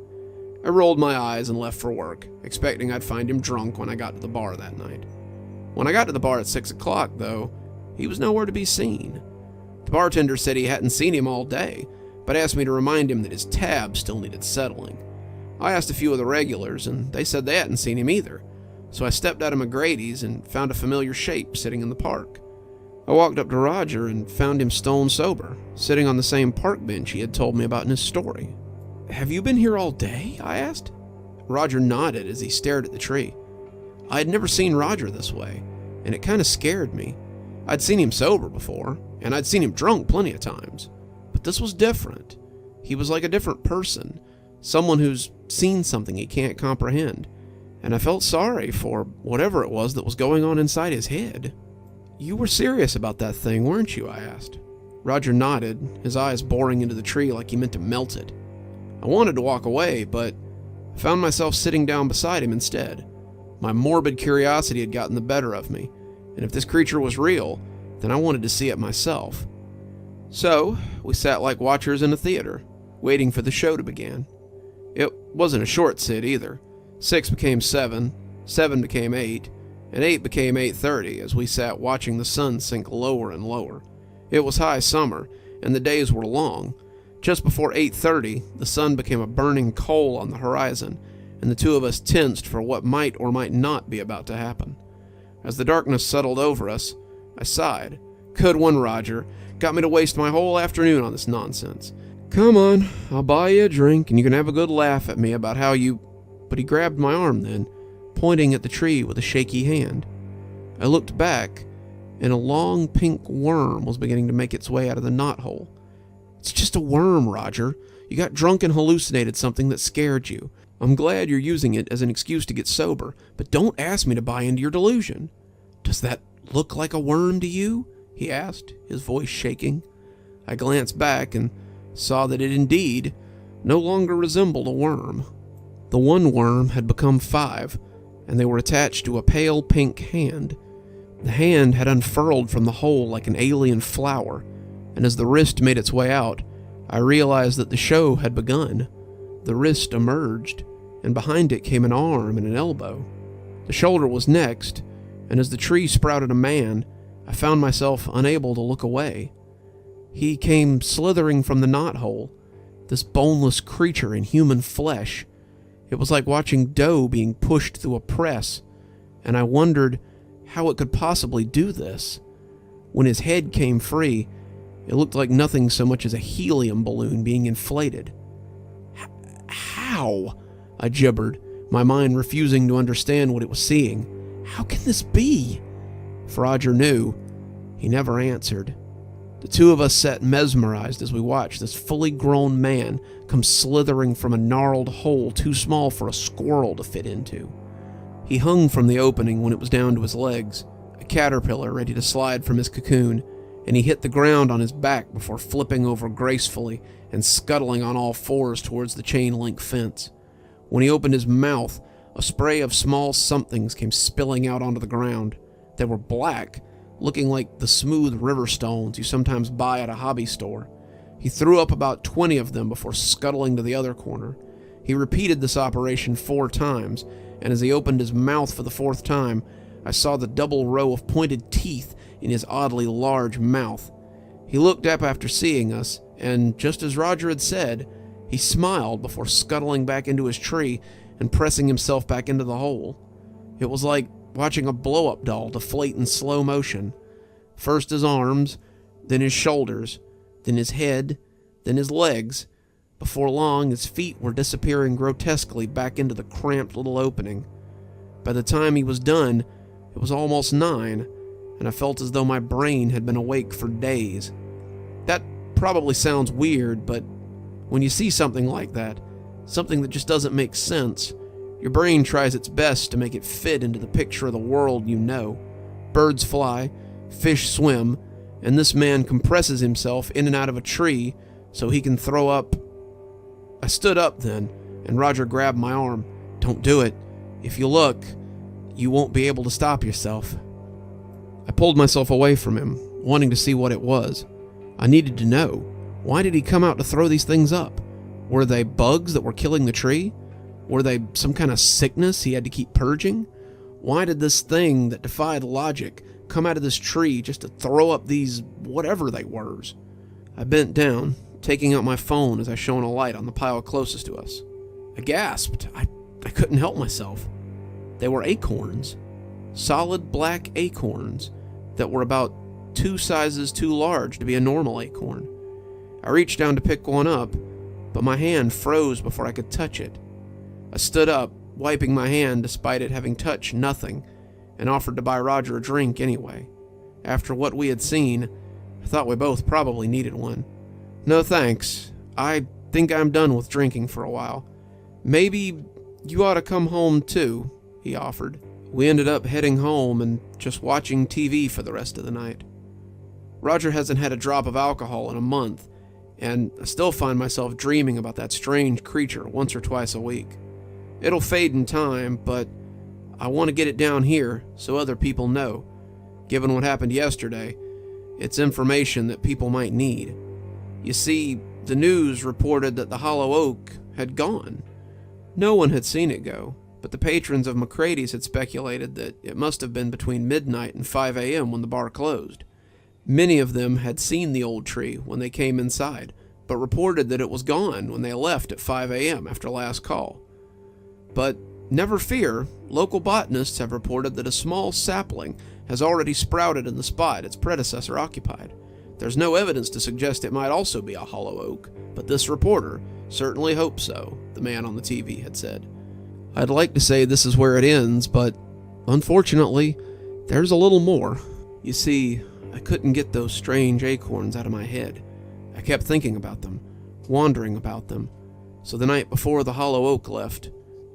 I rolled my eyes and left for work, expecting I'd find him drunk when I got to the bar that night. When I got to the bar at 6 o'clock, though, he was nowhere to be seen. The bartender said he hadn't seen him all day, but asked me to remind him that his tab still needed settling. I asked a few of the regulars, and they said they hadn't seen him either, so I stepped out of McGrady's and found a familiar shape sitting in the park. I walked up to Roger and found him stone sober, sitting on the same park bench he had told me about in his story. "Have you been here all day?" I asked. Roger nodded as he stared at the tree. I had never seen Roger this way, and it kind of scared me. I'd seen him sober before, and I'd seen him drunk plenty of times. But this was different. He was like a different person, someone who's seen something he can't comprehend, and I felt sorry for whatever it was that was going on inside his head. "You were serious about that thing, weren't you?" I asked. Roger nodded, his eyes boring into the tree like he meant to melt it. I wanted to walk away, but I found myself sitting down beside him instead. My morbid curiosity had gotten the better of me, and if this creature was real, then I wanted to see it myself. So, we sat like watchers in a theater. waiting for the show to begin. It wasn't a short sit either. 6 became 7, 7 became 8, and 8 became 8:30 as we sat watching the sun sink lower and lower. It was high summer, and the days were long. Just before 8:30, the sun became a burning coal on the horizon, and the two of us tensed for what might or might not be about to happen. As the darkness settled over us, I sighed. Good one, Roger. Got me to waste my whole afternoon on this nonsense. Come on, I'll buy you a drink, and you can have a good laugh at me about how you... But he grabbed my arm then, pointing at the tree with a shaky hand. I looked back, and a long pink worm was beginning to make its way out of the knothole. It's just a worm, Roger. You got drunk and hallucinated something that scared you. I'm glad you're using it as an excuse to get sober, but don't ask me to buy into your delusion. Does that look like a worm to you? He asked, his voice shaking. I glanced back and saw that it indeed no longer resembled a worm. The one worm had become 5, and they were attached to a pale pink hand. The hand had unfurled from the hole like an alien flower, and as the wrist made its way out, I realized that the show had begun. The wrist emerged, and behind it came an arm and an elbow. The shoulder was next, and as the tree sprouted a man, I found myself unable to look away. He came slithering from the knothole, this boneless creature in human flesh. It was like watching dough being pushed through a press, and I wondered how it could possibly do this. When his head came free, it looked like nothing so much as a helium balloon being inflated. How? I gibbered, my mind refusing to understand what it was seeing. How can this be? If Roger knew, he never answered. The two of us sat mesmerized as we watched this fully grown man come slithering from a gnarled hole too small for a squirrel to fit into. He hung from the opening when it was down to his legs, a caterpillar ready to slide from his cocoon, and he hit the ground on his back before flipping over gracefully and scuttling on all fours towards the chain-link fence. When he opened his mouth, a spray of small somethings came spilling out onto the ground. They were black, looking like the smooth river stones you sometimes buy at a hobby store. He threw up about 20 of them before scuttling to the other corner. He repeated this operation 4 times, and as he opened his mouth for the 4th time, I saw the double row of pointed teeth in his oddly large mouth. He looked up after seeing us, and just as Roger had said, he smiled before scuttling back into his tree and pressing himself back into the hole. It was like watching a blow-up doll deflate in slow motion. First his arms, then his shoulders, then his head, then his legs. Before long, his feet were disappearing grotesquely back into the cramped little opening. By the time he was done, it was almost 9, and I felt as though my brain had been awake for days. That probably sounds weird, but when you see something like that, something that just doesn't make sense, your brain tries its best to make it fit into the picture of the world you know. Birds fly, fish swim, and this man compresses himself in and out of a tree so he can throw up. I stood up then, and Roger grabbed my arm. Don't do it. If you look, you won't be able to stop yourself. I pulled myself away from him, wanting to see what it was. I needed to know. Why did he come out to throw these things up? Were they bugs that were killing the tree? Were they some kind of sickness he had to keep purging? Why did this thing that defied logic come out of this tree just to throw up these whatever they were? I bent down, taking out my phone as I shone a light on the pile closest to us. I gasped. I couldn't help myself. They were acorns. Solid black acorns that were about 2 sizes too large to be a normal acorn. I reached down to pick one up, but my hand froze before I could touch it. I stood up, wiping my hand despite it having touched nothing, and offered to buy Roger a drink anyway. After what we had seen, I thought we both probably needed one. No thanks. I think I'm done with drinking for a while. Maybe you ought to come home too, he offered. We ended up heading home and just watching TV for the rest of the night. Roger hasn't had a drop of alcohol in a month, and I still find myself dreaming about that strange creature once or twice a week. It'll fade in time, but I want to get it down here so other people know. Given what happened yesterday, it's information that people might need. You see, The news reported that the Hollow Oak had gone. No one had seen it go, but the patrons of McCrady's had speculated that it must have been between midnight and 5 a.m. when the bar closed. Many of them had seen the old tree when they came inside, but reported that it was gone when they left at 5 a.m. after last call. But never fear, local botanists have reported that a small sapling has already sprouted in the spot its predecessor occupied. There's no evidence to suggest it might also be a hollow oak, but this reporter certainly hopes so, the man on the TV had said. I'd like to say this is where it ends, but unfortunately, there's a little more. You see, I couldn't get those strange acorns out of my head. I kept thinking about them, wondering about them. So the night before the hollow oak left,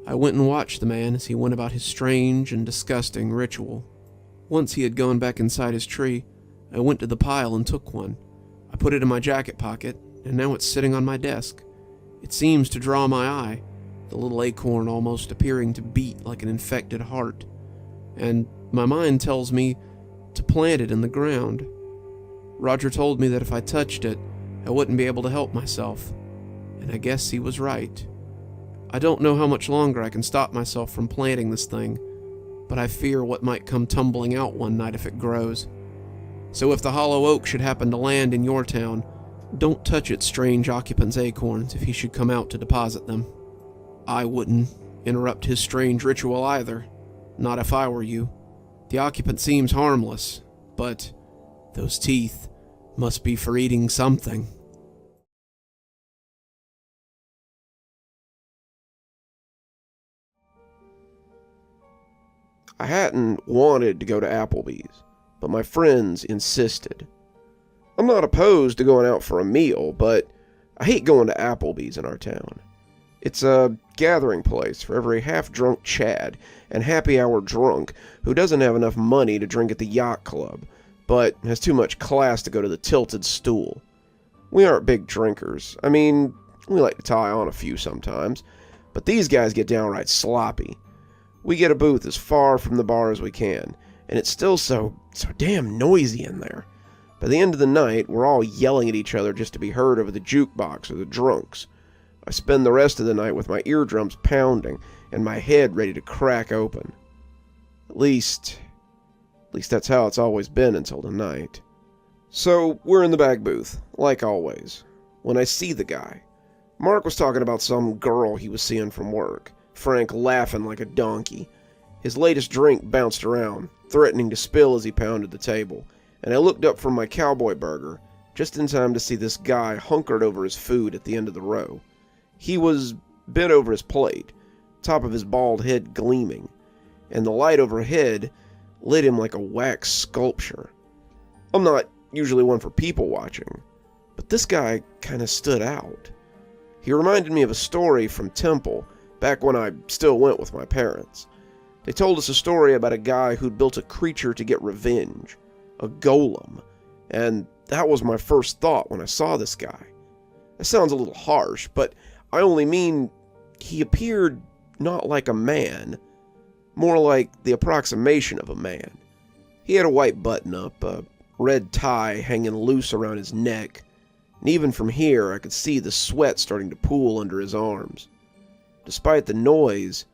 I went and watched the man as he went about his strange and disgusting ritual. Once he had gone back inside his tree, I went to the pile and took one. I put it in my jacket pocket, and now it's sitting on my desk. It seems to draw my eye, the little acorn almost appearing to beat like an infected heart. And my mind tells me to plant it in the ground. Roger told me that if I touched it, I wouldn't be able to help myself. And I guess he was right. I don't know how much longer I can stop myself from planting this thing, but I fear what might come tumbling out one night if it grows. So if the hollow oak should happen to land in your town, don't touch its strange occupant's acorns if he should come out to deposit them. I wouldn't interrupt his strange ritual either, not if I were you. The occupant seems harmless, but those teeth must be for eating something. I hadn't wanted to go to Applebee's, but my friends insisted. I'm not opposed to going out for a meal, but I hate going to Applebee's in our town. It's a gathering place for every half-drunk Chad and happy-hour drunk who doesn't have enough money to drink at the yacht club, but has too much class to go to the Tilted Stool. We aren't big drinkers. I mean, we like to tie on a few sometimes, but these guys get downright sloppy. We get a booth as far from the bar as we can, and it's still so damn noisy in there. By the end of the night, we're all yelling at each other just to be heard over the jukebox or the drunks. I spend the rest of the night with my eardrums pounding and my head ready to crack open. At least that's how it's always been until tonight. So, we're in the back booth, like always, when I see the guy. Mark was talking about some girl he was seeing from work, Frank laughing like a donkey. His latest drink bounced around, threatening to spill as he pounded the table, and I looked up from my cowboy burger, just in time to see this guy hunkered over his food at the end of the row. He was bent over his plate, top of his bald head gleaming, and the light overhead lit him like a wax sculpture. I'm not usually one for people watching, but this guy kind of stood out. He reminded me of a story from Temple, back when I still went with my parents. They told us a story about a guy who'd built a creature to get revenge, a golem, and that was my first thought when I saw this guy. That sounds a little harsh, but I only mean he appeared not like a man, more like the approximation of a man. He had a white button-up, a red tie hanging loose around his neck, and even from here I could see the sweat starting to pool under his arms. Despite the noise,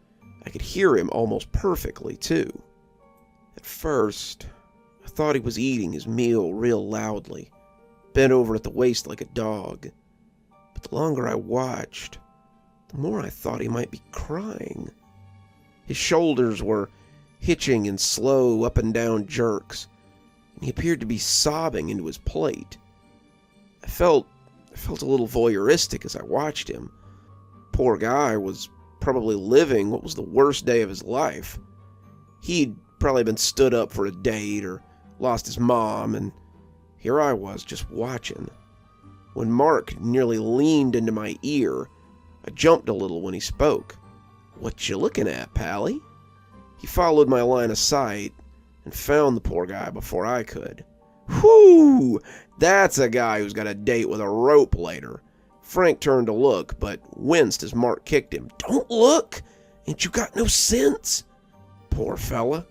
I could hear him almost perfectly, too. At first, I thought he was eating his meal real loudly, bent over at the waist like a dog. But the longer I watched, the more I thought he might be crying. His shoulders were hitching in slow up and down jerks, and he appeared to be sobbing into his plate. I felt a little voyeuristic as I watched him. Poor guy was probably living what was the worst day of his life. He'd probably been stood up for a date or lost his mom, and here I was just watching. When Mark nearly leaned into my ear, I jumped a little when he spoke. "What you looking at, Pally?" He followed my line of sight and found the poor guy before I could. Whew! That's a guy who's got a date with a rope later. Frank turned to look, but winced as Mark kicked him. "Don't look! Ain't you got no sense?" Poor fella.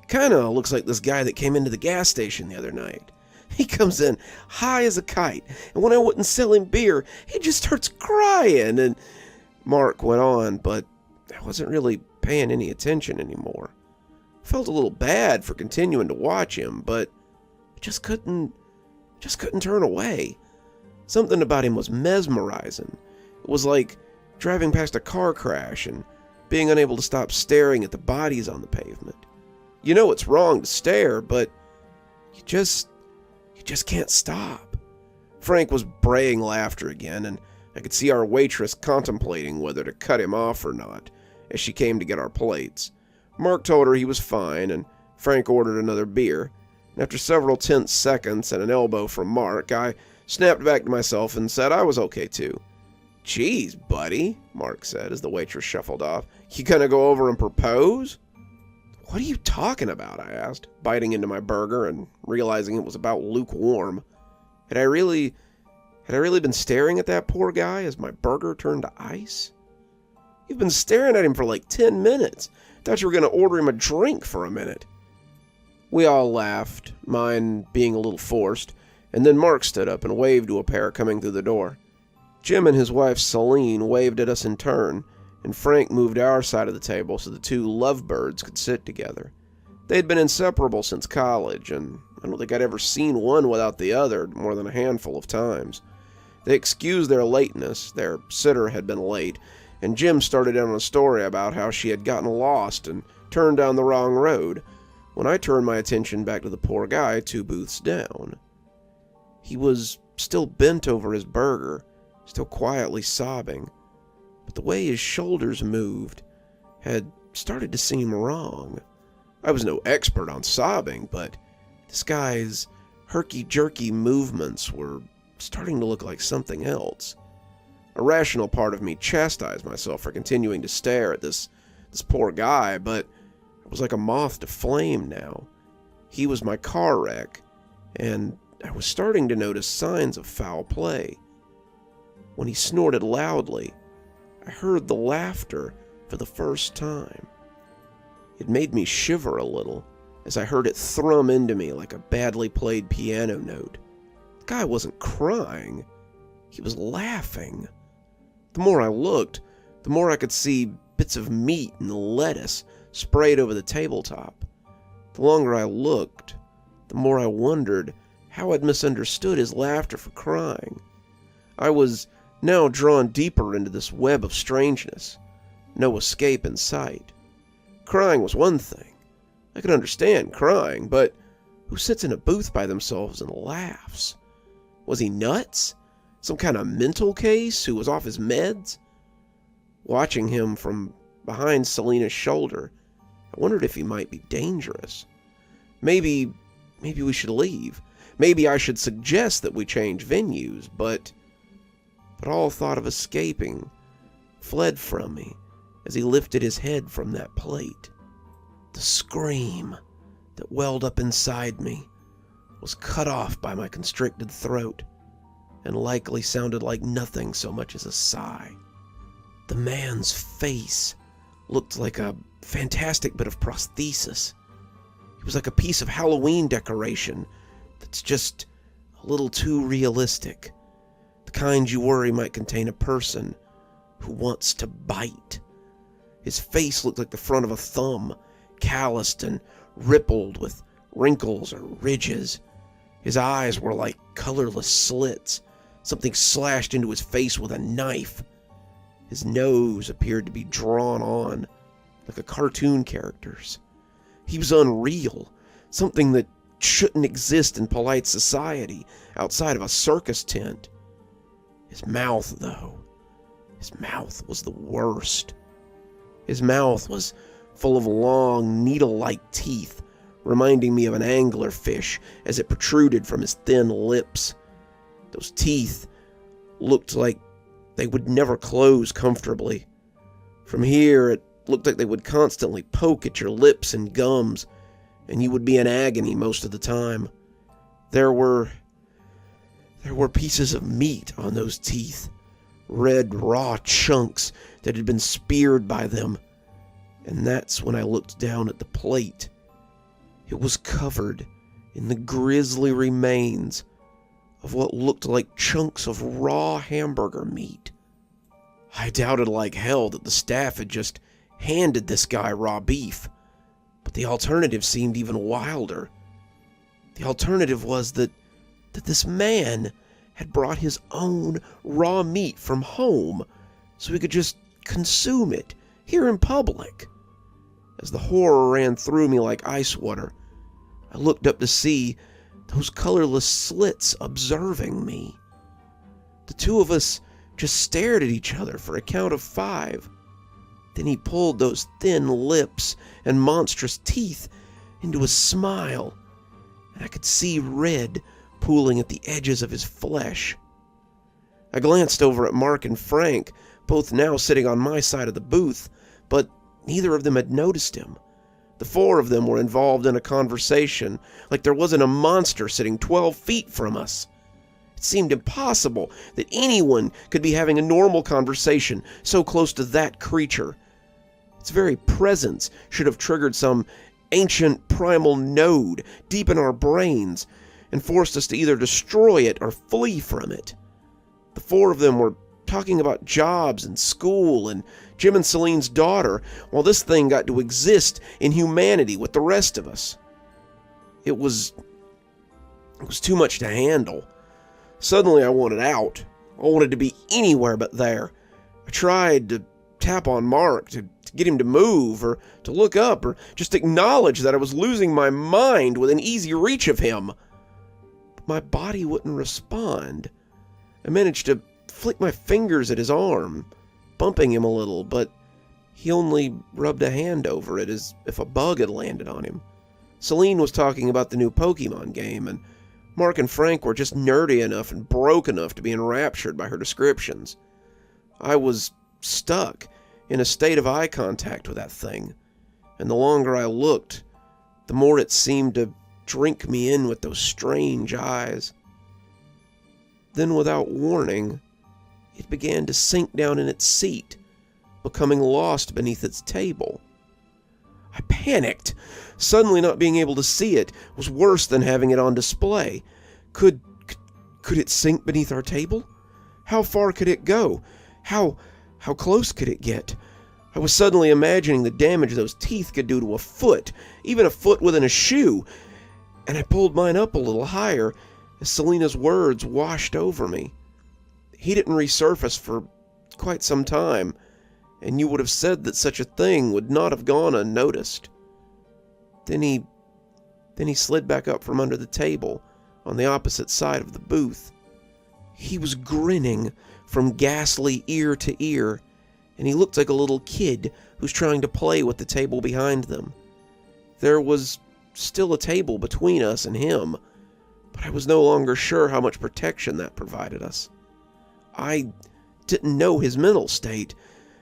Kinda looks like this guy that came into the gas station the other night. He comes in high as a kite, and when I wouldn't sell him beer, he just starts crying. And Mark went on, but I wasn't really paying any attention anymore. I felt a little bad for continuing to watch him, but I just couldn't turn away. Something about him was mesmerizing. It was like driving past a car crash and being unable to stop staring at the bodies on the pavement. You know it's wrong to stare, but you just can't stop. Frank was braying laughter again, and I could see our waitress contemplating whether to cut him off or not as she came to get our plates. Mark told her he was fine, and Frank ordered another beer. And after several tense seconds and an elbow from Mark, I snapped back to myself and said I was okay too. "Geez, buddy," Mark said as the waitress shuffled off. "You gonna go over and propose?" "What are you talking about?" I asked, biting into my burger and realizing it was about lukewarm. Had I really been staring at that poor guy as my burger turned to ice? "You've been staring at him for like 10 minutes. Thought you were gonna order him a drink for a minute." We all laughed, mine being a little forced, and then Mark stood up and waved to a pair coming through the door. Jim and his wife Celine waved at us in turn, and Frank moved our side of the table so the two lovebirds could sit together. They had been inseparable since college, and I don't think I'd ever seen one without the other more than a handful of times. They excused their lateness, their sitter had been late, and Jim started in on a story about how she had gotten lost and turned down the wrong road, when I turned my attention back to the poor guy 2 booths down. He was still bent over his burger, still quietly sobbing, but the way his shoulders moved had started to seem wrong. I was no expert on sobbing, but this guy's herky-jerky movements were starting to look like something else. A rational part of me chastised myself for continuing to stare at this poor guy, but it was like a moth to flame now. He was my car wreck, and I was starting to notice signs of foul play. When he snorted loudly, I heard the laughter for the first time. It made me shiver a little as I heard it thrum into me like a badly played piano note. The guy wasn't crying. He was laughing. The more I looked, the more I could see bits of meat and lettuce sprayed over the tabletop. The longer I looked, the more I wondered how I'd misunderstood his laughter for crying. I was now drawn deeper into this web of strangeness. No escape in sight. Crying was one thing. I could understand crying, but who sits in a booth by themselves and laughs? Was he nuts? Some kind of mental case who was off his meds? Watching him from behind Selena's shoulder, I wondered if he might be dangerous. Maybe we should leave. Maybe I should suggest that we change venues, but all thought of escaping fled from me as he lifted his head from that plate. The scream that welled up inside me was cut off by my constricted throat and likely sounded like nothing so much as a sigh. The man's face looked like a fantastic bit of prosthesis. It was like a piece of Halloween decoration that's just a little too realistic. The kind you worry might contain a person who wants to bite. His face looked like the front of a thumb, calloused and rippled with wrinkles or ridges. His eyes were like colorless slits, something slashed into his face with a knife. His nose appeared to be drawn on, like a cartoon character's. He was unreal, something that shouldn't exist in polite society outside of a circus tent. His mouth, though, his mouth was the worst. His mouth was full of long, needle-like teeth, reminding me of an anglerfish as it protruded from his thin lips. Those teeth looked like they would never close comfortably. From here, it looked like they would constantly poke at your lips and gums, and you would be in agony most of the time. There were pieces of meat on those teeth, red raw chunks that had been speared by them, and that's when I looked down at the plate. It was covered in the grisly remains of what looked like chunks of raw hamburger meat. I doubted like hell that the staff had just handed this guy raw beef, but the alternative seemed even wilder. The alternative was that this man had brought his own raw meat from home so he could just consume it here in public. As the horror ran through me like ice water, I looked up to see those colorless slits observing me. The two of us just stared at each other for a count of 5. Then he pulled those thin lips and monstrous teeth into a smile, and I could see red pooling at the edges of his flesh. I glanced over at Mark and Frank, both now sitting on my side of the booth, but neither of them had noticed him. The 4 of them were involved in a conversation like there wasn't a monster sitting 12 feet from us. It seemed impossible that anyone could be having a normal conversation so close to that creature. Its very presence should have triggered some ancient primal node deep in our brains and forced us to either destroy it or flee from it. The 4 of them were talking about jobs and school and Jim and Celine's daughter, while this thing got to exist in humanity with the rest of us. It was too much to handle. Suddenly I wanted out. I wanted to be anywhere but there. I tried to tap on Mark to get him to move or to look up or just acknowledge that I was losing my mind within easy reach of him. But my body wouldn't respond. I managed to flick my fingers at his arm, bumping him a little, but he only rubbed a hand over it as if a bug had landed on him. Celine was talking about the new Pokemon game, and Mark and Frank were just nerdy enough and broke enough to be enraptured by her descriptions. I was stuck in a state of eye contact with that thing, and the longer I looked, the more it seemed to drink me in with those strange eyes. Then, without warning, it began to sink down in its seat, becoming lost beneath its table. I panicked. Suddenly not being able to see it was worse than having it on display. Could it sink beneath our table? How far could it go? How close could it get? I was suddenly imagining the damage those teeth could do to a foot, even a foot within a shoe, and I pulled mine up a little higher as Selena's words washed over me. He didn't resurface for quite some time, and you would have said that such a thing would not have gone unnoticed. Then he slid back up from under the table on the opposite side of the booth. He was grinning from ghastly ear to ear, and he looked like a little kid who's trying to play with the table behind them. There was still a table between us and him, but I was no longer sure how much protection that provided us. I didn't know his mental state,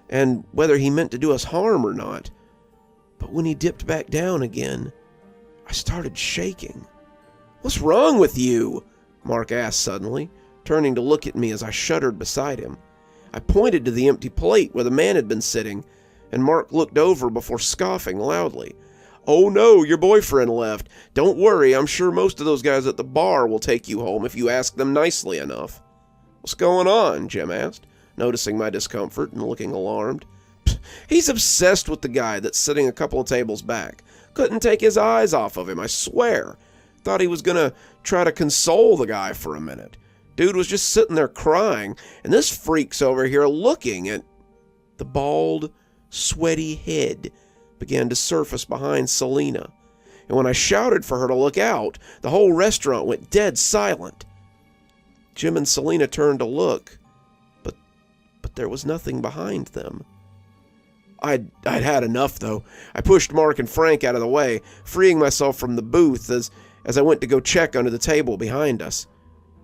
and whether he meant to do us harm or not, but when he dipped back down again, I started shaking. "What's wrong with you?" Mark asked suddenly, turning to look at me as I shuddered beside him. I pointed to the empty plate where the man had been sitting, and Mark looked over before scoffing loudly. "Oh no, your boyfriend left. Don't worry, I'm sure most of those guys at the bar will take you home if you ask them nicely enough." "What's going on?" Jim asked, noticing my discomfort and looking alarmed. "He's obsessed with the guy that's sitting a couple of tables back. Couldn't take his eyes off of him, I swear. Thought he was gonna try to console the guy for a minute. Dude was just sitting there crying, and this freak's over here looking at..." The bald, sweaty head began to surface behind Selena, and when I shouted for her to look out, the whole restaurant went dead silent. Jim and Selena turned to look, but there was nothing behind them. I'd had enough, though. I pushed Mark and Frank out of the way, freeing myself from the booth as I went to go check under the table behind us.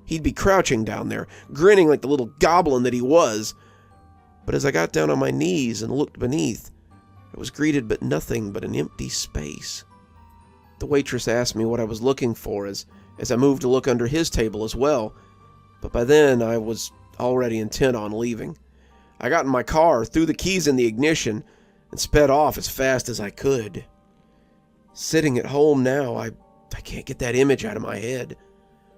He'd be crouching down there, grinning like the little goblin that he was. But as I got down on my knees and looked beneath, I was greeted but nothing but an empty space. The waitress asked me what I was looking for as I moved to look under his table as well, but by then I was already intent on leaving. I got in my car, threw the keys in the ignition, and sped off as fast as I could. Sitting at home now, I I can't get that image out of my head.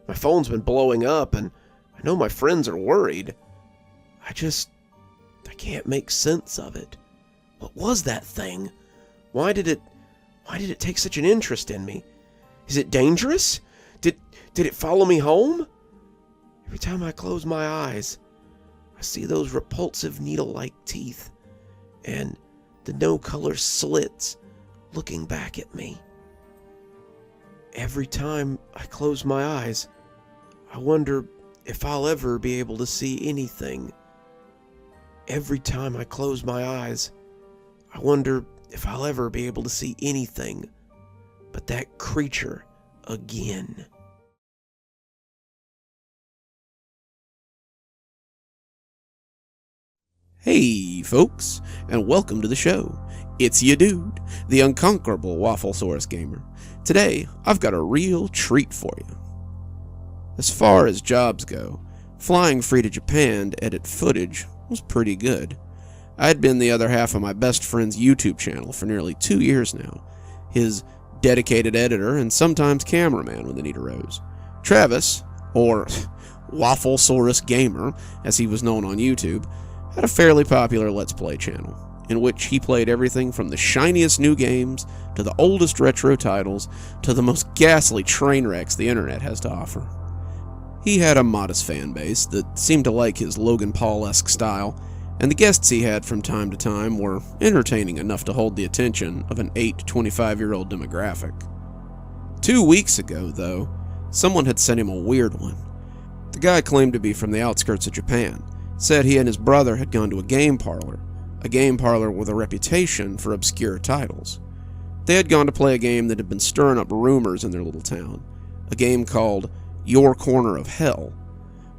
My phone's been blowing up, and I know my friends are worried. I can't make sense of it. What was that thing? Why did it take such an interest in me? Is it dangerous? Did it follow me home? Every time I close my eyes, I see those repulsive needle-like teeth and the no-color slits looking back at me. Every time I close my eyes, I wonder if I'll ever be able to see anything. Every time I close my eyes, I wonder if I'll ever be able to see anything but that creature again. Hey, folks, and welcome to the show. It's ya dude, the unconquerable Wafflesaurus Gamer. Today, I've got a real treat for you. As far as jobs go, flying free to Japan to edit footage was pretty good. I'd been the other half of my best friend's YouTube channel for nearly 2 years now, his dedicated editor and sometimes cameraman when the need arose. Travis, or Wafflesaurus Gamer, as he was known on YouTube, had a fairly popular Let's Play channel, in which he played everything from the shiniest new games to the oldest retro titles to the most ghastly train wrecks the internet has to offer. He had a modest fan base that seemed to like his Logan Paul-esque style, and the guests he had from time to time were entertaining enough to hold the attention of an 8 to 25-year-old demographic. 2 weeks ago, though, someone had sent him a weird one. The guy claimed to be from the outskirts of Japan, said he and his brother had gone to a game parlor with a reputation for obscure titles. They had gone to play a game that had been stirring up rumors in their little town, a game called Your Corner of Hell.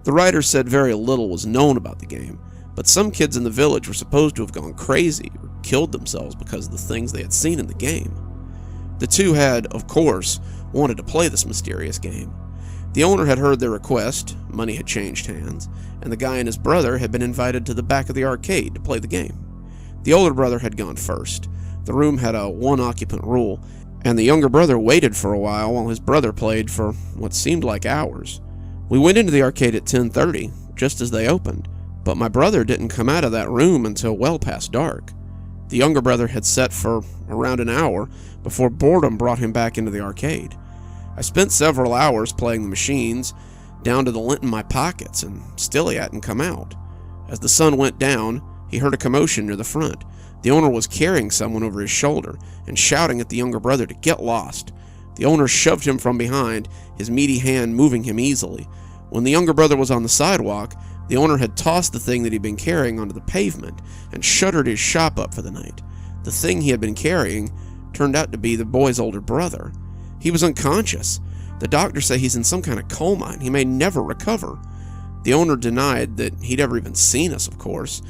The writer said very little was known about the game, but some kids in the village were supposed to have gone crazy or killed themselves because of the things they had seen in the game. The two had, of course, wanted to play this mysterious game. The owner had heard their request, money had changed hands, and the guy and his brother had been invited to the back of the arcade to play the game. The older brother had gone first. The room had a one-occupant rule, and the younger brother waited for a while his brother played for what seemed like hours. We went into the arcade at 10:30, just as they opened, but my brother didn't come out of that room until well past dark. The younger brother had sat for around an hour before boredom brought him back into the arcade. I spent several hours playing the machines, down to the lint in my pockets, and still he hadn't come out. As the sun went down, he heard a commotion near the front. The owner was carrying someone over his shoulder and shouting at the younger brother to get lost. The owner shoved him from behind, his meaty hand moving him easily. When the younger brother was on the sidewalk, the owner had tossed the thing that he'd been carrying onto the pavement and shuttered his shop up for the night. The thing he had been carrying turned out to be the boy's older brother. He was unconscious. The doctors say he's in some kind of coma and he may never recover. The owner denied that he'd ever even seen us, of course,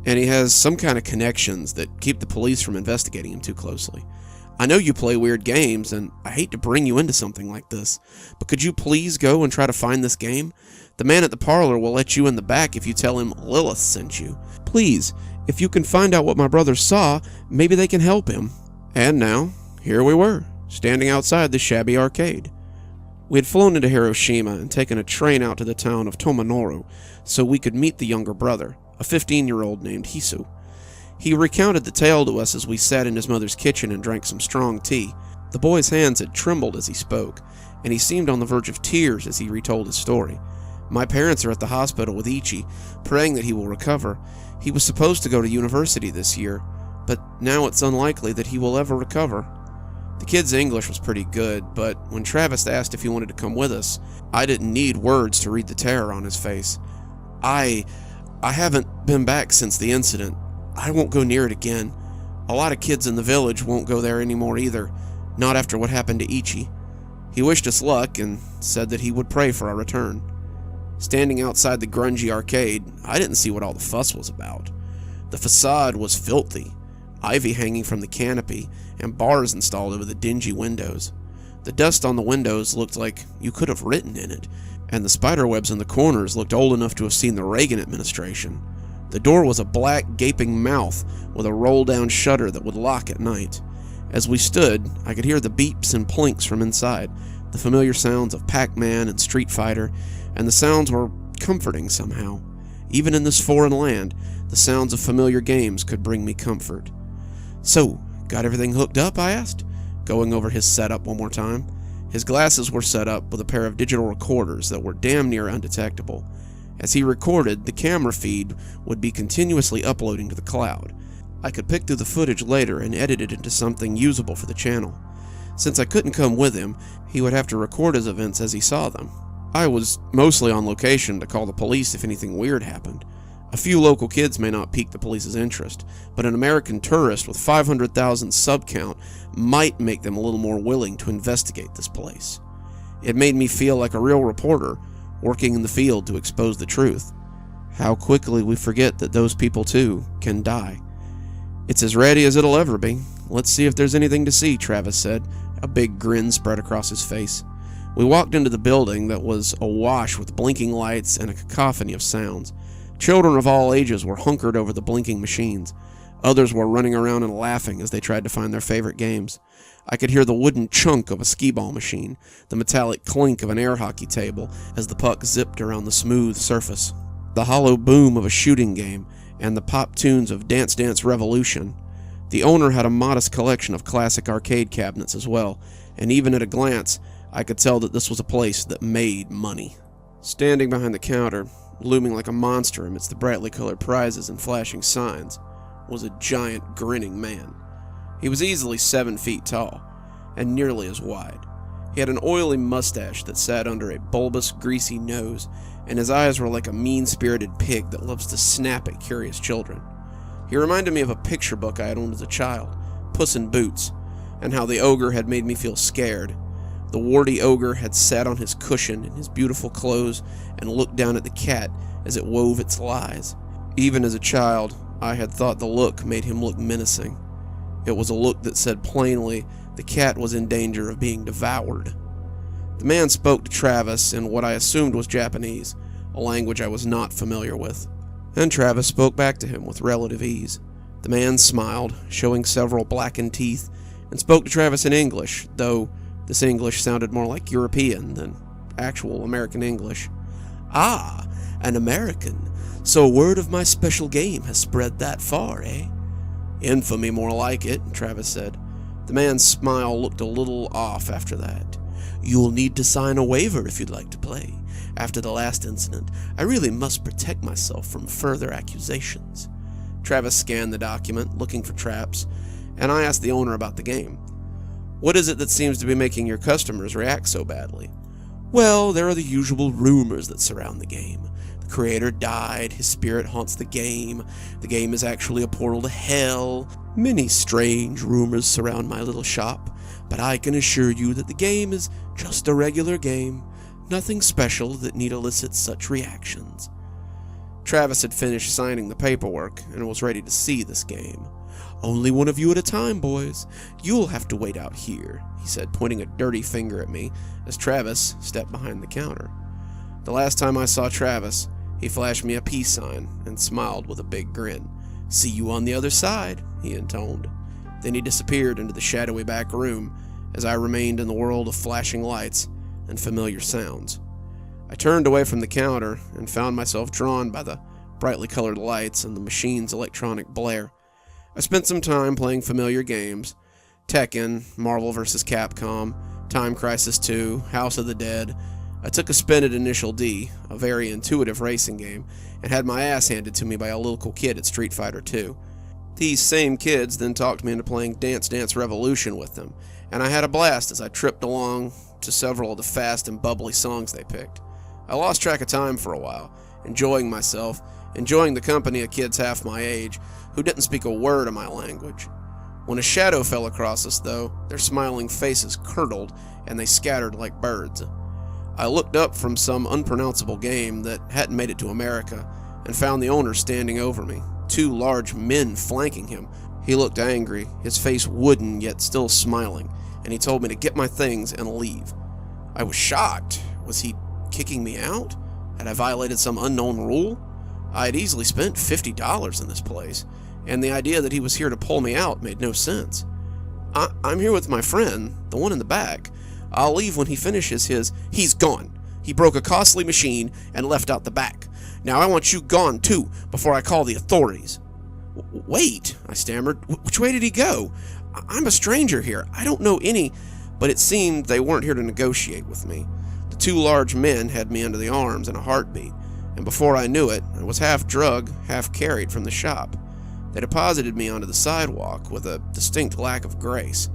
and he has some kind of connections that keep the police from investigating him too closely. I know you play weird games, and I hate to bring you into something like this, but could you please go and try to find this game? The man at the parlor will let you in the back if you tell him Lilith sent you. Please, if you can find out what my brother saw, maybe they can help him. And now, here we were, standing outside the shabby arcade. We had flown into Hiroshima and taken a train out to the town of Tomanoru so we could meet the younger brother, a 15-year-old named Hisu. He recounted the tale to us as we sat in his mother's kitchen and drank some strong tea. The boy's hands had trembled as he spoke, and he seemed on the verge of tears as he retold his story. My parents are at the hospital with Ichi, praying that he will recover. He was supposed to go to university this year, but now it's unlikely that he will ever recover. The kid's English was pretty good, but when Travis asked if he wanted to come with us, I didn't need words to read the terror on his face. I haven't been back since the incident. I won't go near it again. A lot of kids in the village won't go there anymore either, not after what happened to Ichi. He wished us luck and said that he would pray for our return. Standing outside the grungy arcade, I didn't see what all the fuss was about. The facade was filthy, ivy hanging from the canopy, and bars installed over the dingy windows. The dust on the windows looked like you could have written in it, and the spiderwebs in the corners looked old enough to have seen the Reagan administration. The door was a black, gaping mouth with a roll-down shutter that would lock at night, As we stood, I could hear the beeps and plinks from inside, the familiar sounds of Pac-Man and Street Fighter, and the sounds were comforting somehow. Even in this foreign land, the sounds of familiar games could bring me comfort. "So, got everything hooked up?" I asked, going over his setup one more time. His glasses were set up with a pair of digital recorders that were damn near undetectable. As he recorded, the camera feed would be continuously uploading to the cloud. I could pick through the footage later and edit it into something usable for the channel. Since I couldn't come with him, he would have to record his events as he saw them. I was mostly on location to call the police if anything weird happened. A few local kids may not pique the police's interest, but an American tourist with 500,000 sub count might make them a little more willing to investigate this place. It made me feel like a real reporter working in the field to expose the truth. How quickly we forget that those people too can die. "It's as ready as it'll ever be. Let's see if there's anything to see," Travis said, a big grin spread across his face. We walked into the building that was awash with blinking lights and a cacophony of sounds. Children of all ages were hunkered over the blinking machines. Others were running around and laughing as they tried to find their favorite games. I could hear the wooden chunk of a skee-ball machine, the metallic clink of an air hockey table as the puck zipped around the smooth surface, the hollow boom of a shooting game, and the pop tunes of Dance Dance Revolution. The owner had a modest collection of classic arcade cabinets as well, and even at a glance, I could tell that this was a place that made money. Standing behind the counter, looming like a monster amidst the brightly colored prizes and flashing signs, was a giant grinning man. He was easily 7 feet tall, and nearly as wide. He had an oily mustache that sat under a bulbous, greasy nose, and his eyes were like a mean-spirited pig that loves to snap at curious children. He reminded me of a picture book I had owned as a child, Puss in Boots, and how the ogre had made me feel scared. The warty ogre had sat on his cushion in his beautiful clothes and looked down at the cat as it wove its lies. Even as a child, I had thought the look made him look menacing. It was a look that said plainly the cat was in danger of being devoured. The man spoke to Travis in what I assumed was Japanese, a language I was not familiar with, and Travis spoke back to him with relative ease. The man smiled, showing several blackened teeth, and spoke to Travis in English, though this English sounded more like European than actual American English. "Ah, an American. So word of my special game has spread that far, eh?" "Infamy more like it," Travis said. The man's smile looked a little off after that. "You'll need to sign a waiver if you'd like to play. After the last incident, I really must protect myself from further accusations." Travis scanned the document, looking for traps, and I asked the owner about the game. "What is it that seems to be making your customers react so badly?" "Well, there are the usual rumors that surround the game. The creator died, his spirit haunts the game is actually a portal to hell. Many strange rumors surround my little shop, but I can assure you that the game is just a regular game, nothing special that need elicit such reactions." Travis had finished signing the paperwork and was ready to see this game. "Only one of you at a time, boys. You'll have to wait out here," he said, pointing a dirty finger at me as Travis stepped behind the counter. The last time I saw Travis, he flashed me a peace sign and smiled with a big grin. "See you on the other side," he intoned. Then he disappeared into the shadowy back room as I remained in the world of flashing lights and familiar sounds. I turned away from the counter and found myself drawn by the brightly colored lights and the machine's electronic blare. I spent some time playing familiar games: Tekken, Marvel vs. Capcom, Time Crisis 2, House of the Dead. I took a spin at Initial D, a very intuitive racing game, and had my ass handed to me by a local kid at Street Fighter 2. These same kids then talked me into playing Dance Dance Revolution with them, and I had a blast as I tripped along to several of the fast and bubbly songs they picked. I lost track of time for a while, enjoying myself, enjoying the company of kids half my age who didn't speak a word of my language. When a shadow fell across us, though, their smiling faces curdled and they scattered like birds. I looked up from some unpronounceable game that hadn't made it to America and found the owner standing over me, 2 large men flanking him. He looked angry, his face wooden yet still smiling, and he told me to get my things and leave. I was shocked. Was he kicking me out? Had I violated some unknown rule? I had easily spent $50 in this place, and the idea that he was here to pull me out made no sense. I'm here with my friend, the one in the back. I'll leave when he finishes his... He's gone. He broke a costly machine and left out the back. Now I want you gone too, before I call the authorities. Wait, I stammered. Which way did he go? I'm a stranger here. I don't know any... But it seemed they weren't here to negotiate with me. The two large men had me under the arms in a heartbeat, and before I knew it, I was half drugged, half carried from the shop. They deposited me onto the sidewalk with a distinct lack of grace,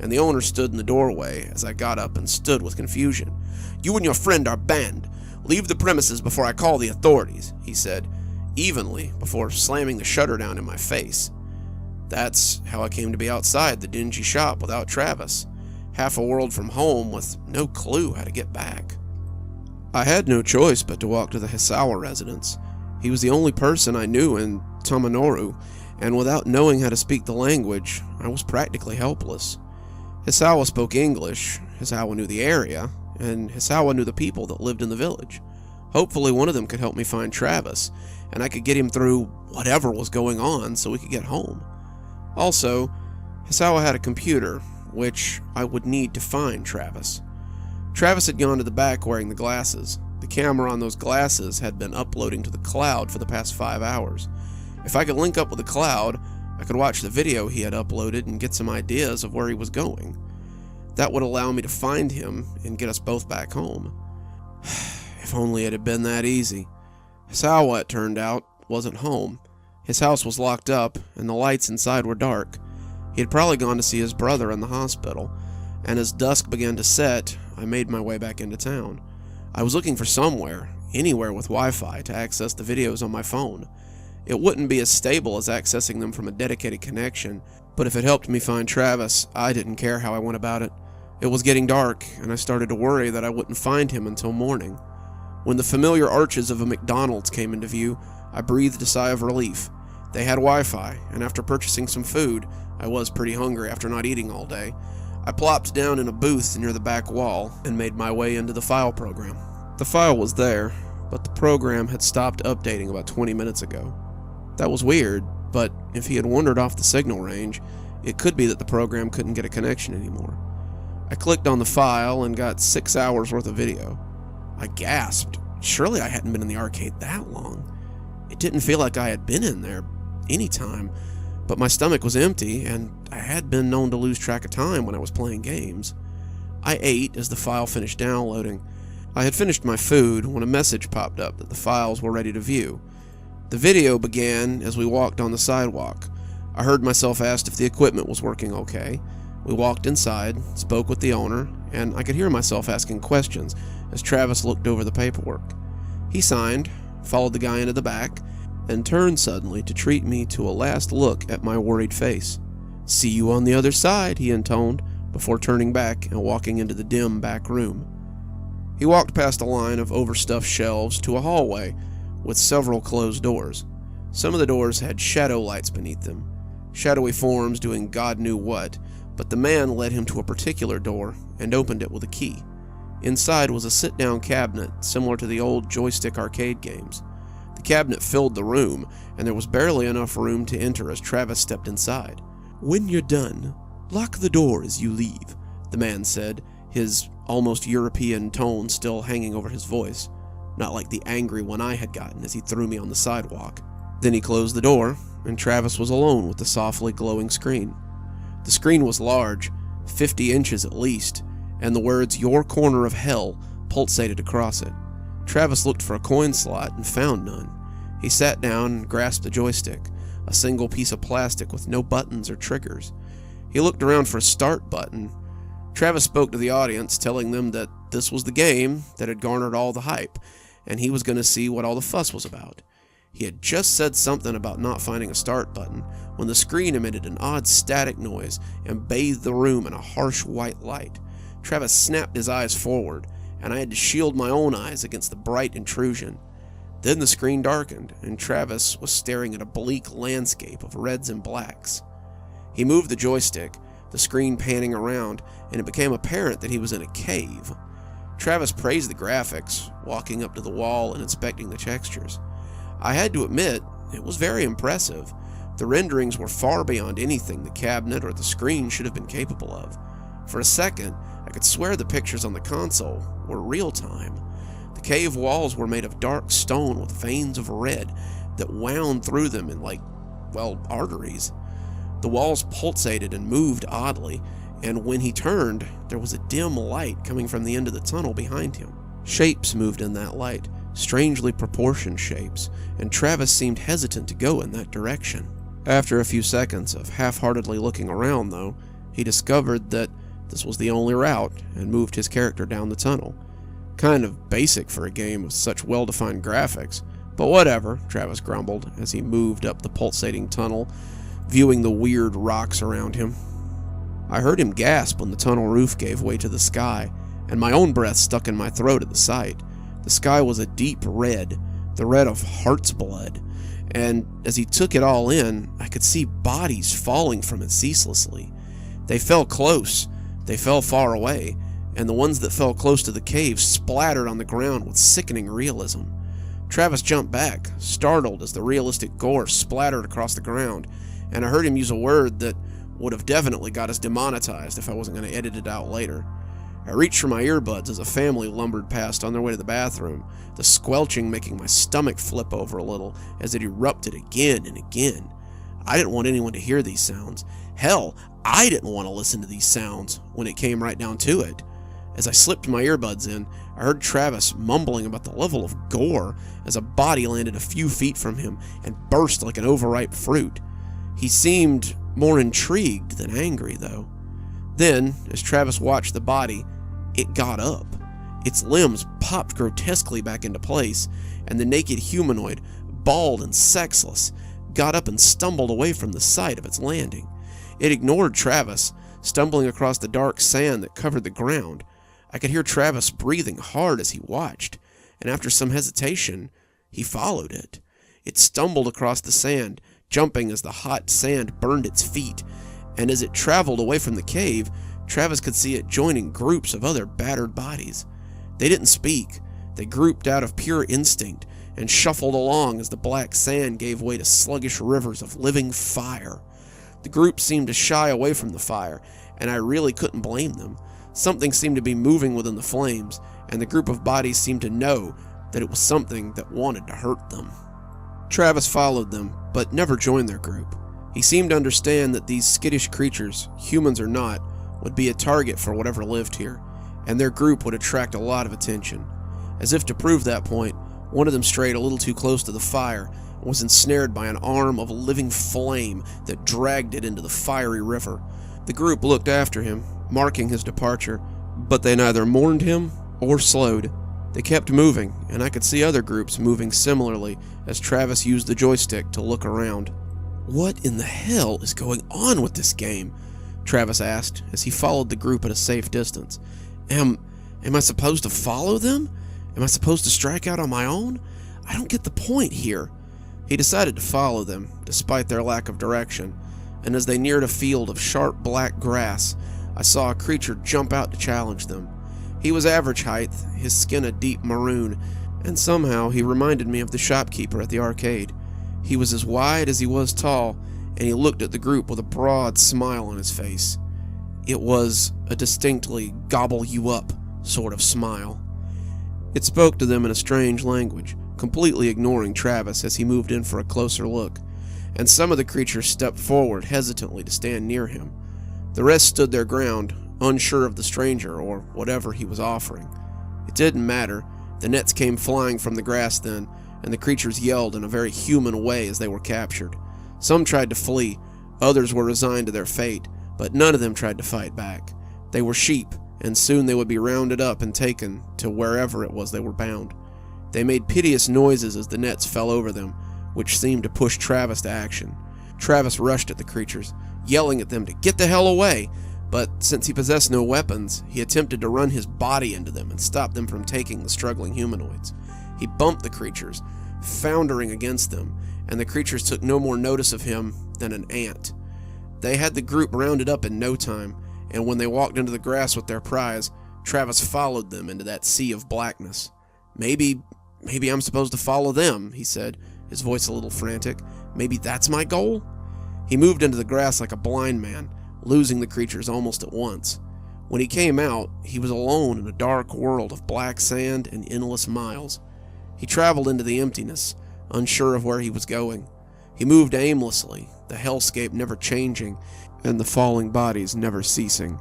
and the owner stood in the doorway as I got up and stood with confusion. "You and your friend are banned. Leave the premises before I call the authorities," he said, evenly, before slamming the shutter down in my face. That's how I came to be outside the dingy shop without Travis, half a world from home with no clue how to get back. I had no choice but to walk to the Hisawa residence. He was the only person I knew in Tamanoru, and without knowing how to speak the language, I was practically helpless. Hisawa spoke English, Hisawa knew the area, and Hisawa knew the people that lived in the village. Hopefully one of them could help me find Travis, and I could get him through whatever was going on so we could get home. Also, Hisawa had a computer, which I would need to find Travis. Travis had gone to the back wearing the glasses. The camera on those glasses had been uploading to the cloud for the past 5 hours. If I could link up with the cloud, I could watch the video he had uploaded and get some ideas of where he was going. That would allow me to find him and get us both back home. If only it had been that easy. Hisawa, it turned out, wasn't home. His house was locked up, and the lights inside were dark. He had probably gone to see his brother in the hospital, and as dusk began to set, I made my way back into town. I was looking for somewhere, anywhere with Wi-Fi, to access the videos on my phone. It wouldn't be as stable as accessing them from a dedicated connection, but if it helped me find Travis, I didn't care how I went about it. It was getting dark, and I started to worry that I wouldn't find him until morning. When the familiar arches of a McDonald's came into view, I breathed a sigh of relief. They had Wi-Fi, and after purchasing some food, I was pretty hungry after not eating all day, I plopped down in a booth near the back wall and made my way into the file program. The file was there, but the program had stopped updating about 20 minutes ago. That was weird, but if he had wandered off the signal range, it could be that the program couldn't get a connection anymore. I clicked on the file and got 6 hours worth of video. I gasped. Surely I hadn't been in the arcade that long. It didn't feel like I had been in there any time, but my stomach was empty, and I had been known to lose track of time when I was playing games. I ate as the file finished downloading. I had finished my food when a message popped up that the files were ready to view. The video began as we walked on the sidewalk. I heard myself asked if the equipment was working okay. We walked inside, spoke with the owner, and I could hear myself asking questions as Travis looked over the paperwork. He signed, followed the guy into the back, and turned suddenly to treat me to a last look at my worried face. "See you on the other side," he intoned, before turning back and walking into the dim back room. He walked past a line of overstuffed shelves to a hallway with several closed doors. Some of the doors had shadow lights beneath them, shadowy forms doing God knew what, but the man led him to a particular door and opened it with a key. Inside was a sit-down cabinet similar to the old joystick arcade games. The cabinet filled the room, and there was barely enough room to enter as Travis stepped inside. "When you're done, lock the door as you leave," the man said, his almost European tone still hanging over his voice, not like the angry one I had gotten as he threw me on the sidewalk. Then he closed the door, and Travis was alone with the softly glowing screen. The screen was large, 50 inches at least, and the words "Your Corner of Hell" pulsated across it. Travis looked for a coin slot and found none. He sat down and grasped the joystick, a single piece of plastic with no buttons or triggers. He looked around for a start button. Travis spoke to the audience, telling them that this was the game that had garnered all the hype, and he was going to see what all the fuss was about. He had just said something about not finding a start button when the screen emitted an odd static noise and bathed the room in a harsh white light. Travis snapped his eyes forward, and I had to shield my own eyes against the bright intrusion. Then the screen darkened, and Travis was staring at a bleak landscape of reds and blacks. He moved the joystick, the screen panning around, and it became apparent that he was in a cave. Travis praised the graphics, walking up to the wall and inspecting the textures. I had to admit, it was very impressive. The renderings were far beyond anything the cabinet or the screen should have been capable of. For a second, I could swear the pictures on the console were real time. The cave walls were made of dark stone with veins of red that wound through them in arteries. The walls pulsated and moved oddly, and when he turned, there was a dim light coming from the end of the tunnel behind him. Shapes moved in that light, strangely proportioned shapes, and Travis seemed hesitant to go in that direction. After a few seconds of half-heartedly looking around, though, he discovered that this was the only route and moved his character down the tunnel. Kind of basic for a game with such well-defined graphics, but whatever, Travis grumbled as he moved up the pulsating tunnel, viewing the weird rocks around him. I heard him gasp when the tunnel roof gave way to the sky, and my own breath stuck in my throat at the sight. The sky was a deep red, the red of heart's blood, and as he took it all in, I could see bodies falling from it ceaselessly. They fell close, they fell far away, and the ones that fell close to the cave splattered on the ground with sickening realism. Travis jumped back, startled as the realistic gore splattered across the ground, and I heard him use a word that would have definitely got us demonetized if I wasn't going to edit it out later. I reached for my earbuds as a family lumbered past on their way to the bathroom, the squelching making my stomach flip over a little as it erupted again and again. I didn't want anyone to hear these sounds. Hell, I didn't want to listen to these sounds when it came right down to it. As I slipped my earbuds in, I heard Travis mumbling about the level of gore as a body landed a few feet from him and burst like an overripe fruit. He seemed more intrigued than angry, though. Then, as Travis watched the body, it got up. Its limbs popped grotesquely back into place, and the naked humanoid, bald and sexless, got up and stumbled away from the site of its landing. It ignored Travis, stumbling across the dark sand that covered the ground. I could hear Travis breathing hard as he watched, and after some hesitation, he followed it. It stumbled across the sand, jumping as the hot sand burned its feet, and as it traveled away from the cave, Travis could see it joining groups of other battered bodies. They didn't speak. They grouped out of pure instinct and shuffled along as the black sand gave way to sluggish rivers of living fire. The group seemed to shy away from the fire, and I really couldn't blame them. Something seemed to be moving within the flames, and the group of bodies seemed to know that it was something that wanted to hurt them. Travis followed them, but never joined their group. He seemed to understand that these skittish creatures, humans or not, would be a target for whatever lived here, and their group would attract a lot of attention. As if to prove that point, one of them strayed a little too close to the fire and was ensnared by an arm of living flame that dragged it into the fiery river. The group looked after him, marking his departure, but they neither mourned him or slowed. They kept moving, and I could see other groups moving similarly as Travis used the joystick to look around. "What in the hell is going on with this game?" Travis asked as he followed the group at a safe distance. Am I supposed to follow them? Am I supposed to strike out on my own? I don't get the point here. He decided to follow them, despite their lack of direction, and as they neared a field of sharp black grass, I saw a creature jump out to challenge them. He was average height, his skin a deep maroon, and somehow he reminded me of the shopkeeper at the arcade. He was as wide as he was tall, and he looked at the group with a broad smile on his face. It was a distinctly gobble-you-up sort of smile. It spoke to them in a strange language, completely ignoring Travis as he moved in for a closer look, and some of the creatures stepped forward hesitantly to stand near him. The rest stood their ground, unsure of the stranger or whatever he was offering. It didn't matter. The nets came flying from the grass then, and the creatures yelled in a very human way as they were captured. Some tried to flee, others were resigned to their fate, but none of them tried to fight back. They were sheep, and soon they would be rounded up and taken to wherever it was they were bound. They made piteous noises as the nets fell over them, which seemed to push Travis to action. Travis rushed at the creatures, yelling at them to get the hell away, but since he possessed no weapons, he attempted to run his body into them and stop them from taking the struggling humanoids. He bumped the creatures, foundering against them, and the creatures took no more notice of him than an ant. They had the group rounded up in no time, and when they walked into the grass with their prize, Travis followed them into that sea of blackness. Maybe I'm supposed to follow them, he said, his voice a little frantic. Maybe that's my goal? He moved into the grass like a blind man, losing the creatures almost at once. When he came out, he was alone in a dark world of black sand and endless miles. He traveled into the emptiness, unsure of where he was going. He moved aimlessly, the hellscape never changing, and the falling bodies never ceasing.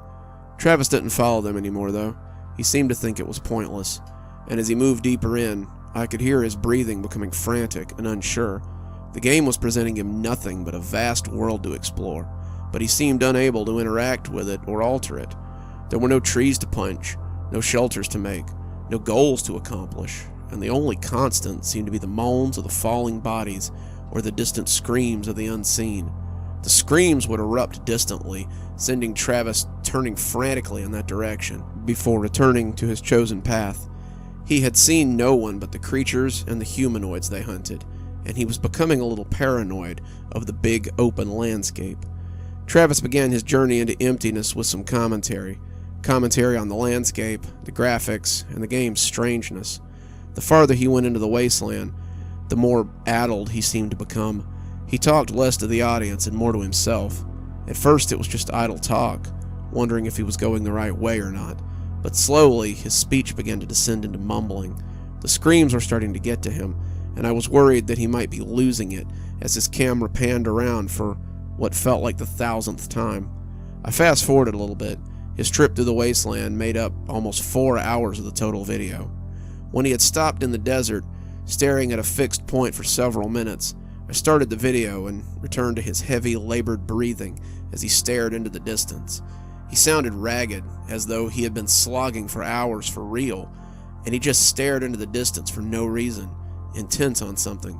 Travis didn't follow them anymore, though. He seemed to think it was pointless, and as he moved deeper in, I could hear his breathing becoming frantic and unsure. The game was presenting him nothing but a vast world to explore, but he seemed unable to interact with it or alter it. There were no trees to punch, no shelters to make, no goals to accomplish, and the only constant seemed to be the moans of the falling bodies or the distant screams of the unseen. The screams would erupt distantly, sending Travis turning frantically in that direction before returning to his chosen path. He had seen no one but the creatures and the humanoids they hunted, and he was becoming a little paranoid of the big open landscape. Travis began his journey into emptiness with some commentary on the landscape, the graphics, and the game's strangeness. The farther he went into the wasteland, the more addled he seemed to become. He talked less to the audience and more to himself. At first it was just idle talk, wondering if he was going the right way or not, but slowly his speech began to descend into mumbling. The screams were starting to get to him, and I was worried that he might be losing it as his camera panned around for what felt like the 1,000th time. I fast-forwarded a little bit. His trip through the wasteland made up almost 4 hours of the total video. When he had stopped in the desert, staring at a fixed point for several minutes, I started the video and returned to his heavy, labored breathing as he stared into the distance. He sounded ragged, as though he had been slogging for hours for real, and he just stared into the distance for no reason, intent on something.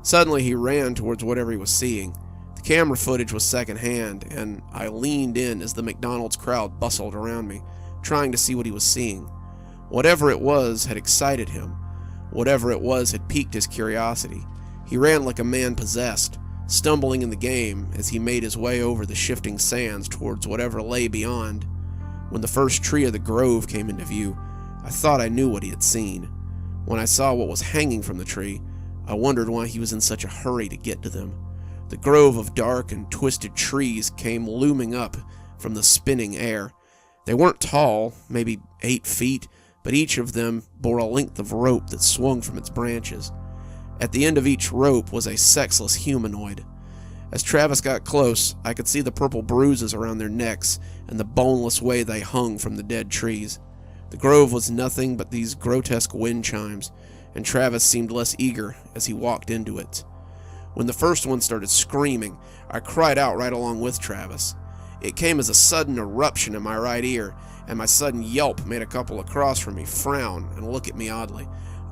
Suddenly he ran towards whatever he was seeing. The camera footage was secondhand, and I leaned in as the McDonald's crowd bustled around me, trying to see what he was seeing. Whatever it was had excited him. Whatever it was had piqued his curiosity. He ran like a man possessed, stumbling in the game as he made his way over the shifting sands towards whatever lay beyond. When the first tree of the grove came into view, I thought I knew what he had seen. When I saw what was hanging from the tree, I wondered why he was in such a hurry to get to them. The grove of dark and twisted trees came looming up from the spinning air. They weren't tall, maybe 8 feet, but each of them bore a length of rope that swung from its branches. At the end of each rope was a sexless humanoid. As Travis got close, I could see the purple bruises around their necks and the boneless way they hung from the dead trees. The grove was nothing but these grotesque wind chimes, and Travis seemed less eager as he walked into it. When the first one started screaming, I cried out right along with Travis. It came as a sudden eruption in my right ear, and my sudden yelp made a couple across from me frown and look at me oddly.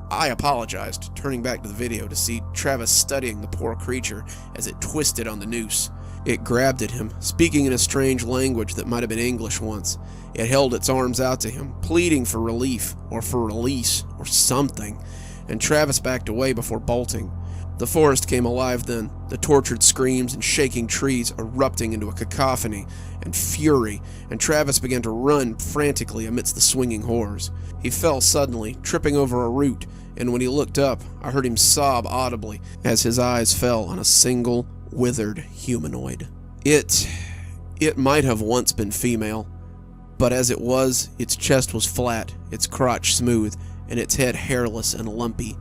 I apologized, turning back to the video to see Travis studying the poor creature as it twisted on the noose. It grabbed at him, speaking in a strange language that might have been English once. It held its arms out to him, pleading for relief, or for release, or something, and Travis backed away before bolting. The forest came alive then, the tortured screams and shaking trees erupting into a cacophony and fury, and Travis began to run frantically amidst the swinging horrors. He fell suddenly, tripping over a root, and when he looked up, I heard him sob audibly as his eyes fell on a single, withered humanoid. It might have once been female, but as it was, its chest was flat, its crotch smooth, and its head hairless and lumpy.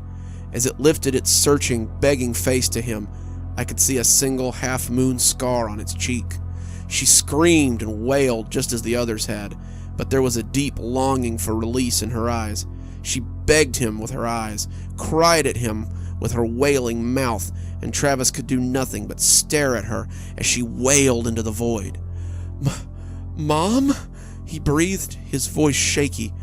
As it lifted its searching, begging face to him, I could see a single half-moon scar on its cheek. She screamed and wailed just as the others had, but there was a deep longing for release in her eyes. She begged him with her eyes, cried at him with her wailing mouth, and Travis could do nothing but stare at her as she wailed into the void. "Mom?" he breathed, his voice shaky.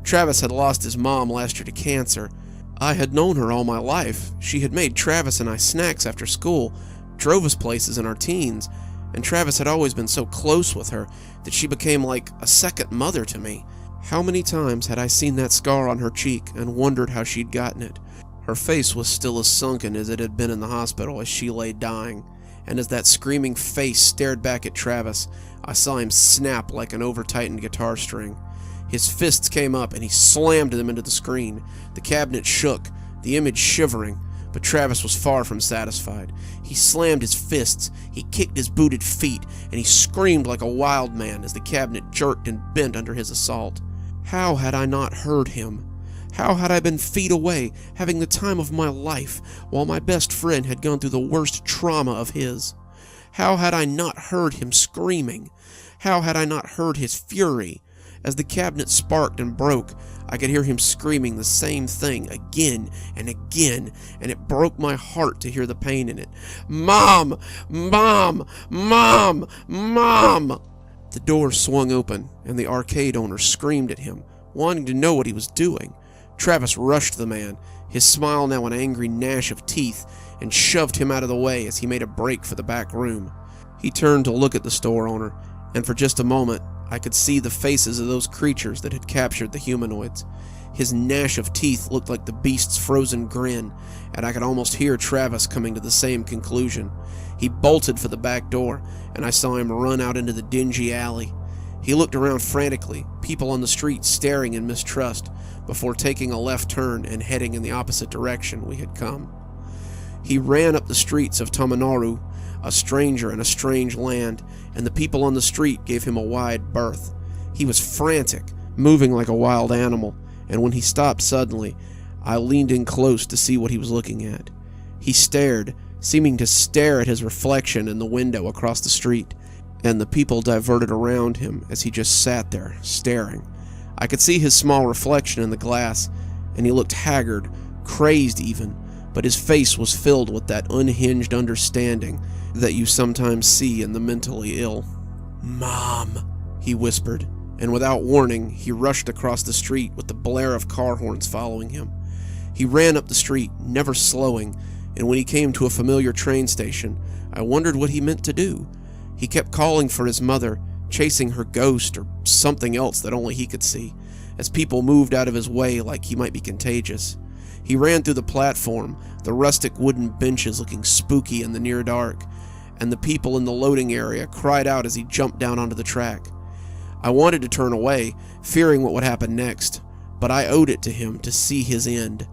Travis had lost his mom last year to cancer. I had known her all my life. She had made Travis and I snacks after school, drove us places in our teens, and Travis had always been so close with her that she became like a second mother to me. How many times had I seen that scar on her cheek and wondered how she'd gotten it? Her face was still as sunken as it had been in the hospital as she lay dying, and as that screaming face stared back at Travis, I saw him snap like an over-tightened guitar string. His fists came up and he slammed them into the screen. The cabinet shook, the image shivering, But Travis was far from satisfied. He slammed his fists, he kicked his booted feet, and he screamed like a wild man as the cabinet jerked and bent under his assault. How had I not heard him? How had I been feet away, having the time of my life, while my best friend had gone through the worst trauma of his? How had I not heard him screaming? How had I not heard his fury? As the cabinet sparked and broke, I could hear him screaming the same thing again and again, and it broke my heart to hear the pain in it. Mom! Mom! Mom! Mom! The door swung open, and the arcade owner screamed at him, wanting to know what he was doing. Travis rushed the man, his smile now an angry gnash of teeth, and shoved him out of the way as he made a break for the back room. He turned to look at the store owner, and for just a moment, I could see the faces of those creatures that had captured the humanoids. His gnash of teeth looked like the beast's frozen grin, and I could almost hear Travis coming to the same conclusion. He bolted for the back door, and I saw him run out into the dingy alley. He looked around frantically, people on the street staring in mistrust, before taking a left turn and heading in the opposite direction we had come. He ran up the streets of Tamanoru, a stranger in a strange land, and the people on the street gave him a wide berth. He was frantic, moving like a wild animal, and when he stopped suddenly, I leaned in close to see what he was looking at. He stared, seeming to stare at his reflection in the window across the street, and the people diverted around him as he just sat there, staring. I could see his small reflection in the glass, and he looked haggard, crazed even, but his face was filled with that unhinged understanding that you sometimes see in the mentally ill. "Mom," he whispered, and without warning, he rushed across the street with the blare of car horns following him. He ran up the street, never slowing, and when he came to a familiar train station, I wondered what he meant to do. He kept calling for his mother, chasing her ghost or something else that only he could see, as people moved out of his way like he might be contagious. He ran through the platform, the rustic wooden benches looking spooky in the near dark, and the people in the loading area cried out as he jumped down onto the track. I wanted to turn away, fearing what would happen next, but I owed it to him to see his end.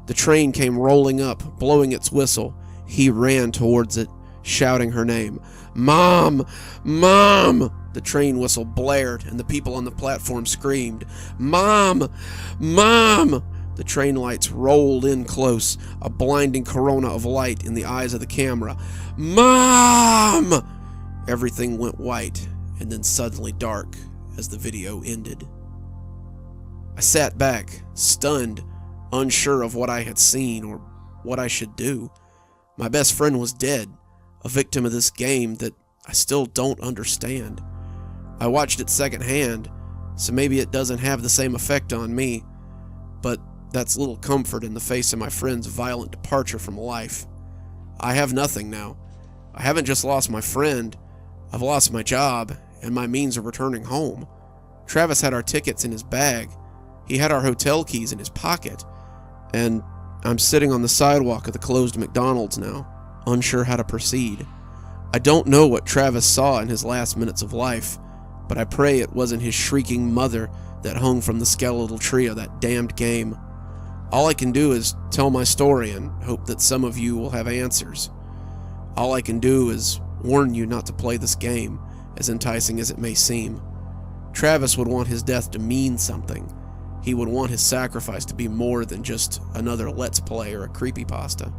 The train came rolling up, blowing its whistle. He ran towards it, shouting her name. "Mom! Mom!" The train whistle blared, and the people on the platform screamed, "Mom! Mom!" The train lights rolled in close, a blinding corona of light in the eyes of the camera. "Mom!" Everything went white, and then suddenly dark as the video ended. I sat back, stunned, unsure of what I had seen or what I should do. My best friend was dead, a victim of this game that I still don't understand. I watched it secondhand, so maybe it doesn't have the same effect on me, but that's little comfort in the face of my friend's violent departure from life. I have nothing now. I haven't just lost my friend, I've lost my job and my means of returning home. Travis had our tickets in his bag, he had our hotel keys in his pocket, and I'm sitting on the sidewalk of the closed McDonald's now, unsure how to proceed. I don't know what Travis saw in his last minutes of life, but I pray it wasn't his shrieking mother that hung from the skeletal tree of that damned game. All I can do is tell my story and hope that some of you will have answers. All I can do is warn you not to play this game, as enticing as it may seem. Travis would want his death to mean something. He would want his sacrifice to be more than just another Let's Play or a creepypasta.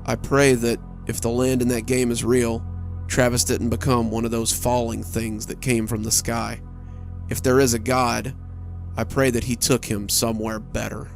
I pray that if the land in that game is real, Travis didn't become one of those falling things that came from the sky. If there is a God, I pray that he took him somewhere better.